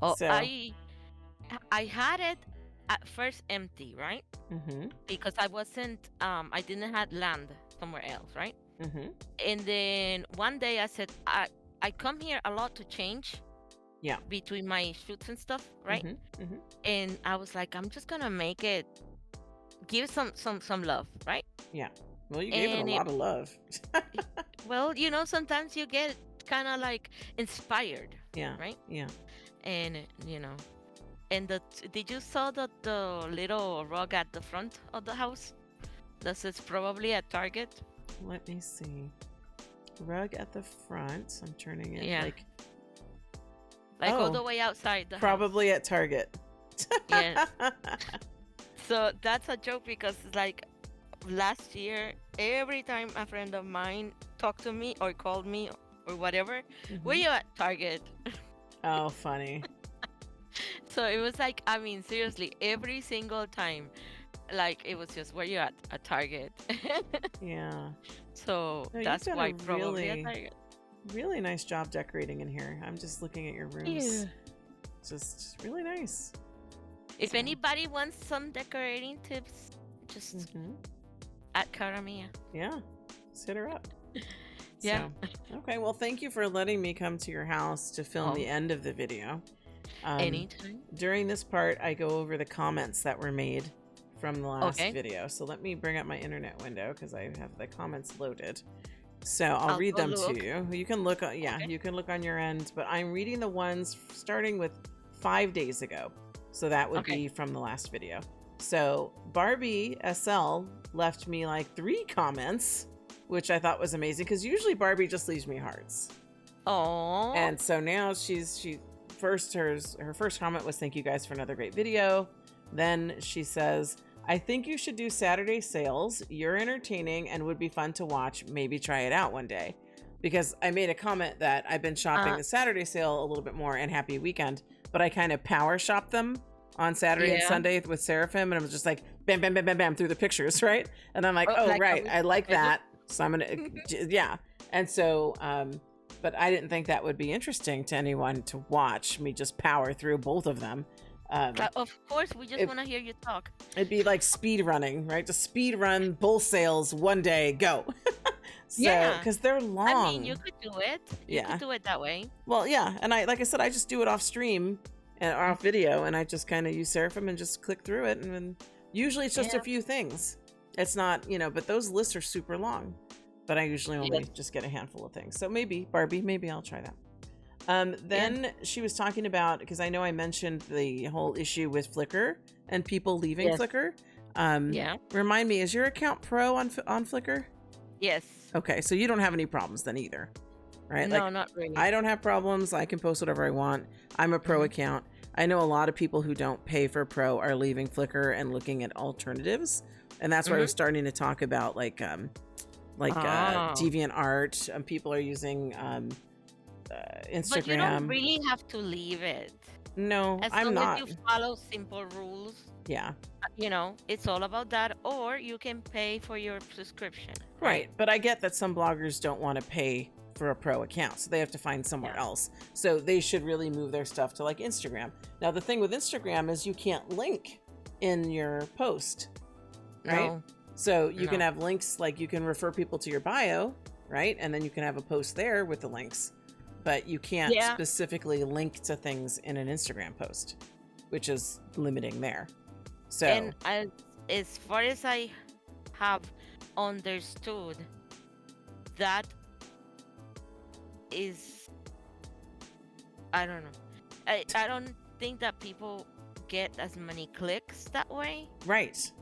Oh,
so.
I had it at first empty, right?
Mm-hmm.
Because I wasn't, I didn't have land somewhere else, right?
Mm-hmm.
And then one day I said, I come here a lot to change.
Yeah.
Between my shoots and stuff, right?
Mm-hmm. Mm-hmm.
And I was like, I'm just gonna make it, give some love, right?
Yeah. Well, you gave it a lot of love.
Well, sometimes you get kind of like inspired.
Yeah.
Right?
Yeah.
And, and did you saw the little rug at the front of the house? This is probably at Target.
Let me see. Rug at the front. I'm turning it
like all the way outside the
probably
house.
At Target.
Yes. So that's a joke because like last year, every time a friend of mine talked to me or called me or whatever, were you at Target?
Oh, funny.
So it was like, I mean, seriously, every single time, like it was just, were you at Target?
Yeah.
So that's why probably at Target.
Really nice job decorating in here. I'm just looking at your rooms.
Yeah.
Just really nice.
If anybody wants some decorating tips, just at Caramia.
Yeah. Just hit her up.
Yeah.
So, okay. Well, thank you for letting me come to your house to film the end of the video.
Anytime.
During this part, I go over the comments that were made from the last video. So let me bring up my internet window because I have the comments loaded. So I'll read them to you. You can look, you can look on your end, but I'm reading the ones starting with 5 days ago. So that would be from the last video. So Barbie SL left me like 3 comments, which I thought was amazing because usually Barbie just leaves me hearts.
Oh.
And so now her first comment was, "Thank you guys for another great video." Then she says, "I think you should do Saturday sales. You're entertaining and would be fun to watch. Maybe try it out one day." Because I made a comment that I've been shopping the Saturday sale a little bit more and Happy Weekend, but I kind of power shop them on Saturday and Sunday with Seraphim, and I was just like bam, bam, bam, bam, bam through the pictures, right? And I'm like, I like that. So I'm gonna, And so, but I didn't think that would be interesting to anyone to watch me just power through both of them.
Of course, we just want to hear you talk.
It'd be like speed running, right? Just speed run both sales one day, go. So, because they're long.
I mean, you could do it. You could do it that way.
Well, yeah. And like I said, I just do it off stream and off video, and I just kind of use Seraphim and just click through it. And then usually it's just a few things. It's not, but those lists are super long. But I usually only just get a handful of things. So maybe, Barbie, maybe I'll try that. Then she was talking about, because I know I mentioned the whole issue with Flickr and people leaving Flickr. Remind me, is your account pro on Flickr?
Yes.
Okay, so you don't have any problems then either, right?
No, not really.
I don't have problems. I can post whatever I want. I'm a pro account. I know a lot of people who don't pay for pro are leaving Flickr and looking at alternatives. And that's why I was starting to talk about DeviantArt. People are using Instagram.
But you don't really have to leave it.
No, I'm not.
As long as you follow simple rules.
Yeah.
It's all about that. Or you can pay for your subscription.
Right. But I get that some bloggers don't want to pay for a pro account, so they have to find somewhere else. So they should really move their stuff to like Instagram. Now, the thing with Instagram is you can't link in your post, right? No. So you can have links, like you can refer people to your bio, right? And then you can have a post there with the links, but you can't specifically link to things in an Instagram post, which is limiting there. So,
and as far as I have understood, that is, I don't know. I don't think that people get as many clicks that way.
Right.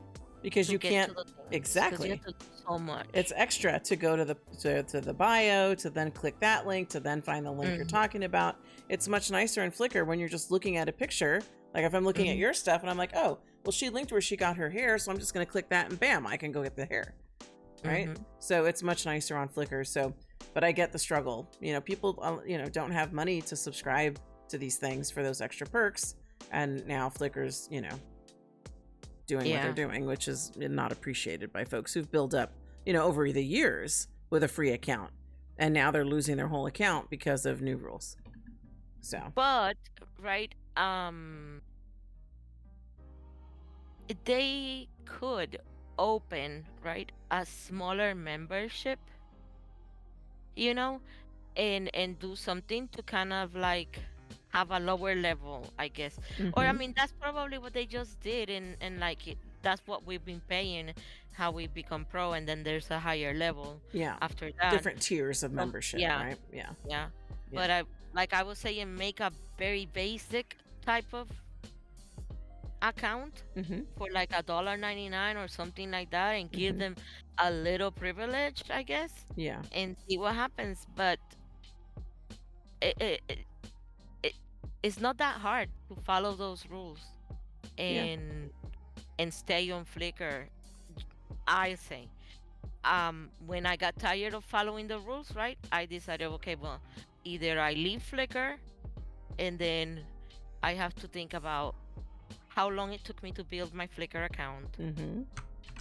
Because you can't exactly.
You have to do so much.
It's extra to go to the bio, to then click that link, to then find the link you're talking about. It's much nicer in Flickr when you're just looking at a picture. Like if I'm looking at your stuff and I'm like, oh, well, she linked where she got her hair, so I'm just going to click that and bam, I can go get the hair. Right? So it's much nicer on Flickr. So, but I get the struggle. People, don't have money to subscribe to these things for those extra perks. And now Flickr's, doing what they're doing, which is not appreciated by folks who've built up, over the years with a free account. And now they're losing their whole account because of new rules. So,
but right, they could open, right, a smaller membership, and do something to kind of like have a lower level, I guess. Or I mean, that's probably what they just did, and like that's what we've been paying, how we become pro, and then there's a higher level after that,
different tiers of membership, right?
But I was saying, make a very basic type of account for like $1.99 or something like that, and give them a little privilege, I guess, and see what happens. But it's not that hard to follow those rules and stay on Flickr, I say. When I got tired of following the rules, right, I decided, okay, well, either I leave Flickr, and then I have to think about how long it took me to build my Flickr account,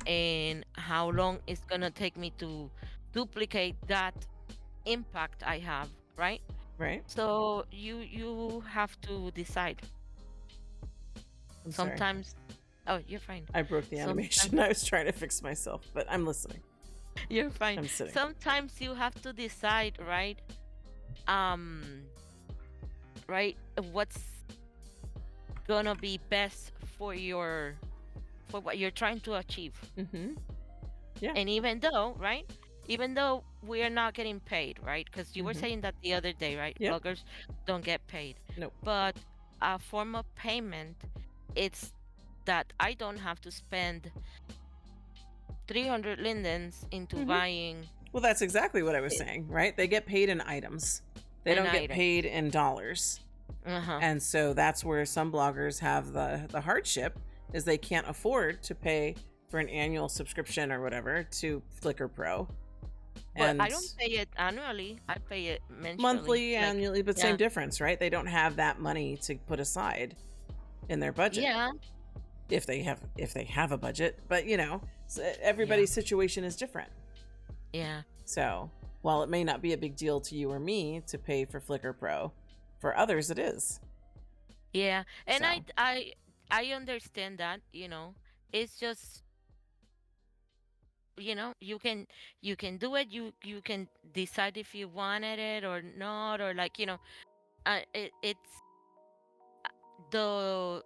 and how long it's gonna take me to duplicate that impact I have, right?
Right.
So you have to decide. Sometimes, oh, you're fine.
I broke the animation. I was trying to fix myself, but I'm listening.
You're fine.
I'm sitting.
Sometimes you have to decide, right? Right. What's gonna be best for what you're trying to achieve.
Mm-hmm. Yeah.
And even though, right? Even though we are not getting paid, right? Because you were saying that the other day, right?
Yep.
Bloggers don't get paid.
Nope.
But a form of payment, it's that I don't have to spend 300 lindens into buying.
Well, that's exactly what I was saying, right? They get paid in items. They don't get paid in dollars. And so that's where some bloggers have the hardship, is they can't afford to pay for an annual subscription or whatever to Flickr Pro.
But I don't pay it annually. I pay it
monthly, annually, but same difference, right? They don't have that money to put aside in their budget.
Yeah.
If they have a budget, but you know, everybody's situation is different.
Yeah.
So while it may not be a big deal to you or me to pay for Flickr Pro, for others it is.
Yeah, and so. I understand that, you know. It's just, you know, you can do it. You can decide if you wanted it or not, or like, you know, it's the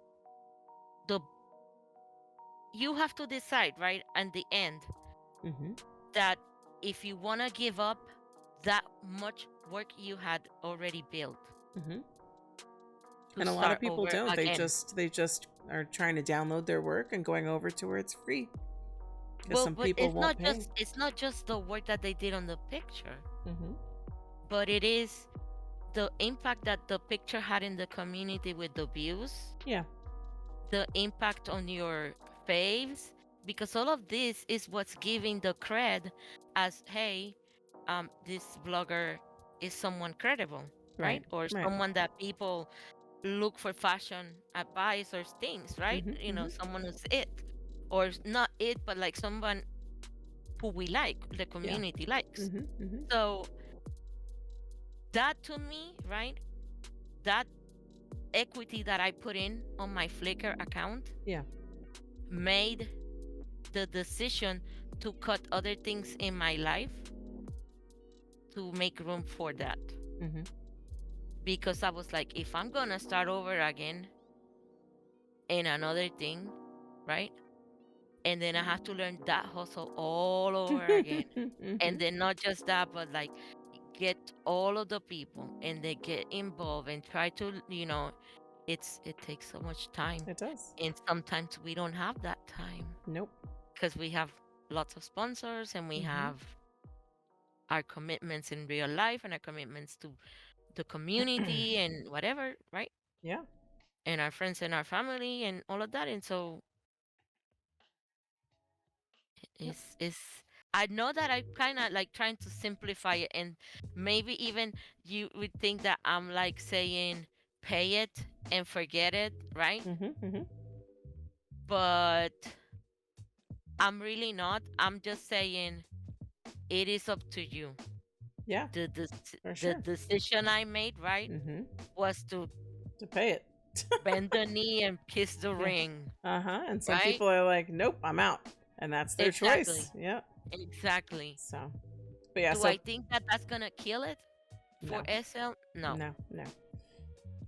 you have to decide, right, at the end, that if you want to give up that much work you had already built.
And a lot of people don't. Again. They just are trying to download their work and going over to where it's free. Because some people won't pay.
It's not just the work that they did on the picture, but it is the impact that the picture had in the community with the views.
Yeah.
The impact on your faves, because all of this is what's giving the cred as, hey, this blogger is someone credible, right? Or someone that people look for fashion advice or things, right? You know, someone who's it, or not it, but like someone who we like, the community likes. So that, to me, right, that equity that I put in on my Flickr account made the decision to cut other things in my life to make room for that. Because I was like, if I'm gonna start over again in another thing, right, and then I have to learn that hustle all over again, and then not just that, but like get all of the people and they get involved and try to, you know, it takes so much time.
It does.
And sometimes we don't have that time.
Nope.
Because we have lots of sponsors, and we have our commitments in real life and our commitments to the community and whatever, right?
Yeah.
And our friends and our family and all of that. And so it's I know that I kind of like trying to simplify it, and maybe even you would think that I'm like saying pay it and forget it, right? But I'm really not. I'm just saying it is up to you.
Yeah.
The decision I made, right, was to
pay it.
Bend the knee and kiss the ring.
And some people are like, nope, I'm out. And that's their choice. Yeah.
Exactly.
So, but yeah.
Do I think that that's going to kill it for SL? No.
No.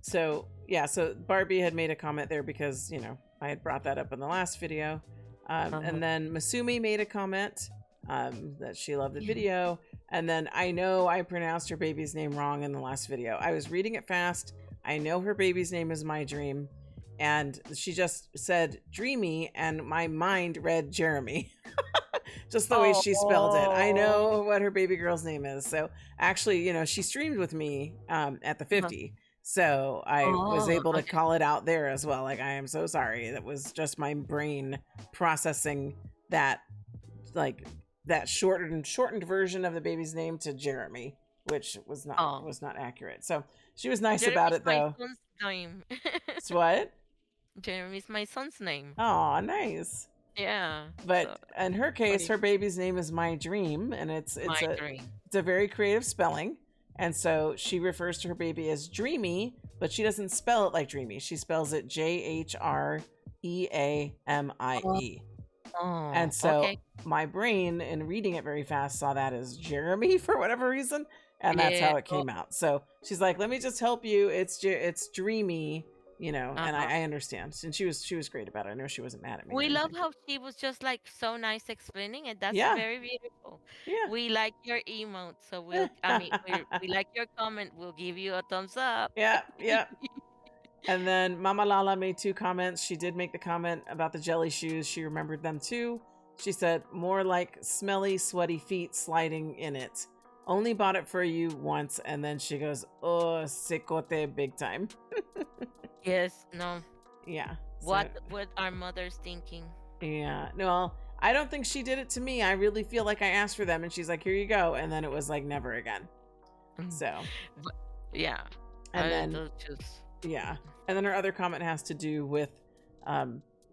So, yeah. So Barbie had made a comment there because, you know, I had brought that up in the last video. And then Masumi made a comment that she loved the video. And then I know I pronounced her baby's name wrong in the last video. I was reading it fast. I know her baby's name is My Dream. And she just said Dreamy, and my mind read Jeremy. Just the way she spelled it. I know what her baby girl's name is. So actually, you know, she streamed with me at the 50. So I was able to call it out there as well. Like, I am so sorry. That was just my brain processing that, like, that shortened version of the baby's name to Jeremy, which was not accurate. So she was nice about it, though.
My son's name.
It's what?
Jeremy's my son's name.
Oh, nice.
Yeah.
But in her case, her baby's name is My Dream, and it's a very creative spelling. And so she refers to her baby as Dreamy, but she doesn't spell it like Dreamy. She spells it Jhreamie. And so my brain, in reading it very fast, saw that as Jeremy for whatever reason, and that's how it came out. So she's like, "Let me just help you. It's Dreamy, you know, and
Uh-huh.
I understand. And she was great about it. I know she wasn't mad at me or
We love
anything.
how she was just like so nice explaining it. That's
Yeah,
very beautiful.
yeah.
We like your emote, so I mean, we like your comment. We'll give you a thumbs up.
Yeah, yeah. And then Mama Lala made 2 comments. She did make the comment about the jelly shoes. She remembered them too. She said, more like smelly, sweaty feet sliding in it. Only bought it for you once. And then she goes, oh, secote big time.
Yes, no.
Yeah.
What are mothers thinking?
Yeah. No, I don't think she did it to me. I really feel like I asked for them and she's like, here you go. And then it was like never again. So.
But, yeah.
And then, yeah. And then her other comment has to do with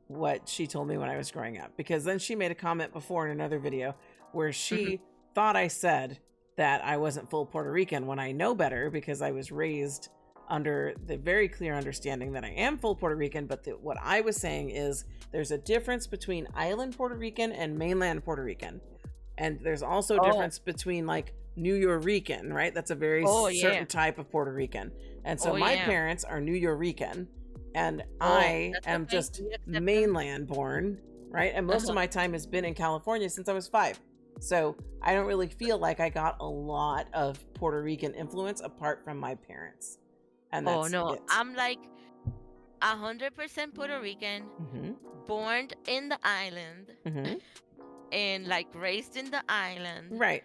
what she told me when I was growing up. Because then she made a comment before in another video where she thought I said that I wasn't full Puerto Rican when I know better because I was raised under the very clear understanding that I am full Puerto Rican. But what I was saying is there's a difference between island Puerto Rican and mainland Puerto Rican. And there's also a difference between like New Yorican, right? That's a very certain type of Puerto Rican. And so my parents are New Yorican and I am just mainland born, right? And most of my time has been in California since I was 5. So I don't really feel like I got a lot of Puerto Rican influence apart from my parents. And that's it.
I'm like 100% Puerto Rican, born in the island, and like raised in the island.
Right.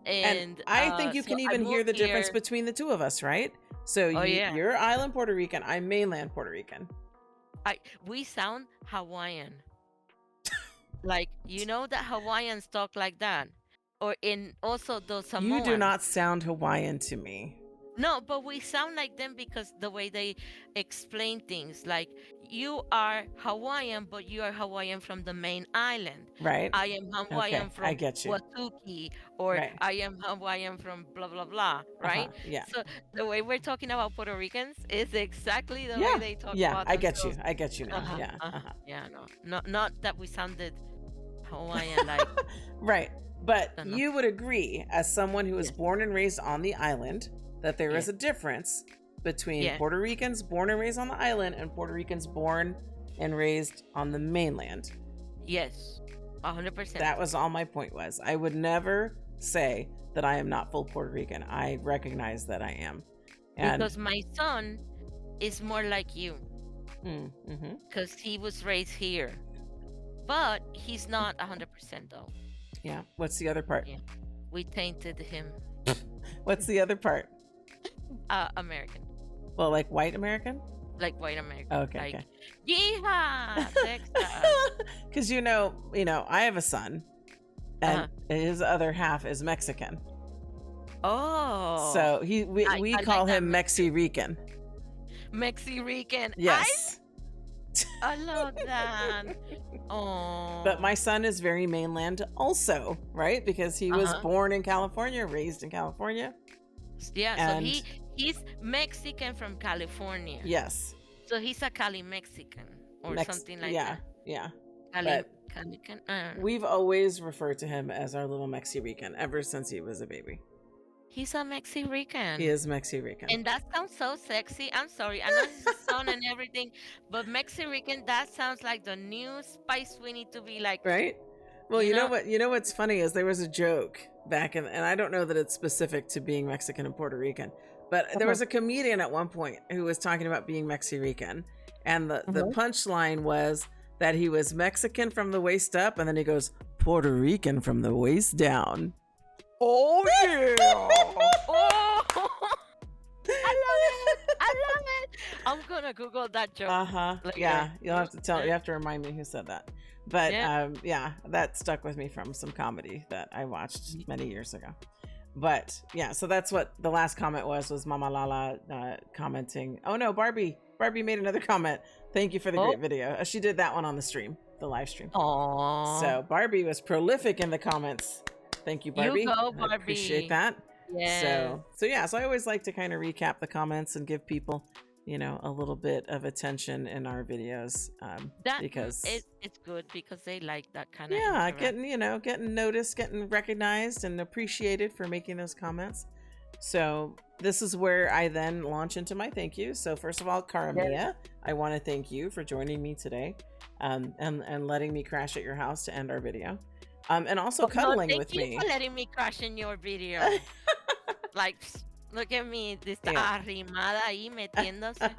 And I think you can even hear the difference between the two of us, right? So you're island Puerto Rican, I'm mainland Puerto Rican.
We sound Hawaiian. Like, you know that Hawaiians talk like that? Or in also those Samoans.
You do not sound Hawaiian to me.
No, but we sound like them because the way they explain things. Like, you are Hawaiian, but you are Hawaiian from the main island.
Right.
I am Hawaiian from
I get you.
Watuki, or I am Hawaiian from blah, blah, blah, right?
Yeah.
So the way we're talking about Puerto Ricans is exactly the way they talk about
I get you. I get you now.
Yeah, no. Not that we sounded Hawaiian like.
Right. But you would agree, as someone who was born and raised on the island, that there is a difference between Puerto Ricans born and raised on the island and Puerto Ricans born and raised on the mainland.
Yes, 100%.
That was all my point was. I would never say that I am not full Puerto Rican. I recognize that I am.
Because my son is more like you. Because he was raised here. But he's not 100% though.
Yeah. What's the other part?
Yeah. We tainted him.
What's the other part?
American.
Well, like white American?
Like white American.
Okay.
Like, yeehaw!
Because you know, I have a son, and his other half is Mexican.
Oh.
So we call him Mexi-Rican.
Mexi-Rican.
Yes.
I love that. Oh.
But my son is very mainland also, right? Because he was born in California, raised in California.
Yeah, and so he's Mexican from California.
Yes.
So he's a Cali Mexican or something like that.
Yeah.
Calican.
We've always referred to him as our little Mexi-Rican ever since he was a baby.
He's a Mexi-Rican.
He is Mexi-Rican.
And that sounds so sexy. I'm sorry. I know he's a son and everything, but Mexi-Rican, that sounds like the new spice we need to be like.
Right? Well, you know what? You know what's funny is there was a joke back in, and I don't know that it's specific to being Mexican and Puerto Rican, but there was a comedian at one point who was talking about being Mexi-Rican, and the punchline was that he was Mexican from the waist up, and then he goes Puerto Rican from the waist down. Oh yeah!
Oh, I love it. I'm gonna Google that joke. Later.
Yeah, you'll have to tell. You have to remind me who said that. But yeah, that stuck with me from some comedy that I watched many years ago. But yeah, so that's what the last comment was Mama Lala commenting. Oh no, Barbie made another comment. Thank you for the great video. She did that one on the stream, the live stream.
Aww.
So Barbie was prolific in the comments. Thank you, Barbie.
You go, Barbie.
I appreciate that.
Yeah.
So I always like to kind of recap the comments and give people, a little bit of attention in our videos, because
it's good because they like that kind of
getting noticed, getting recognized and appreciated for making those comments. So this is where I then launch into my thank you. So first of all, Karamia, I want to thank you for joining me today, and letting me crash at your house to end our video, and also cuddling with me.
Thank you for letting me crash in your video. Like, look at me, this arrimada ahí metiéndose.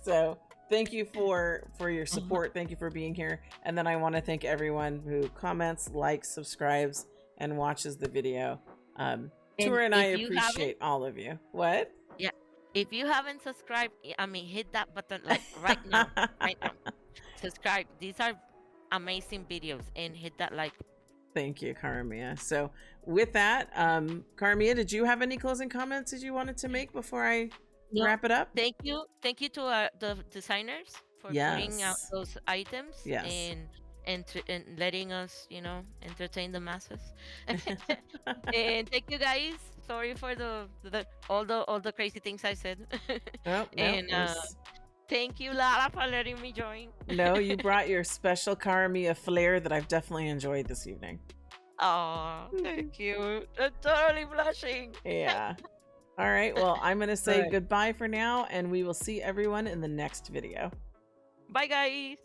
So thank you for your support. Thank you for being here. And then I want to thank everyone who comments, likes, subscribes, and watches the video. Tori and I appreciate all of you. What?
Yeah. If you haven't subscribed, I mean, hit that button like right now. Right now. Subscribe. These are amazing videos, and hit that like.
Thank you, Karamia. So with that, Karamia, did you have any closing comments that you wanted to make before I wrap it up?
Thank you to the designers for putting out those items.
Yes.
And letting us, entertain the masses. And thank you guys. Sorry for all the crazy things I said. Thank you, LaLa, for letting me join.
No, you brought your special Karamia flair that I've definitely enjoyed this evening.
Oh, thank you. I'm totally blushing.
Yeah. All right. Well, I'm going to say goodbye for now, and we will see everyone in the next video.
Bye, guys.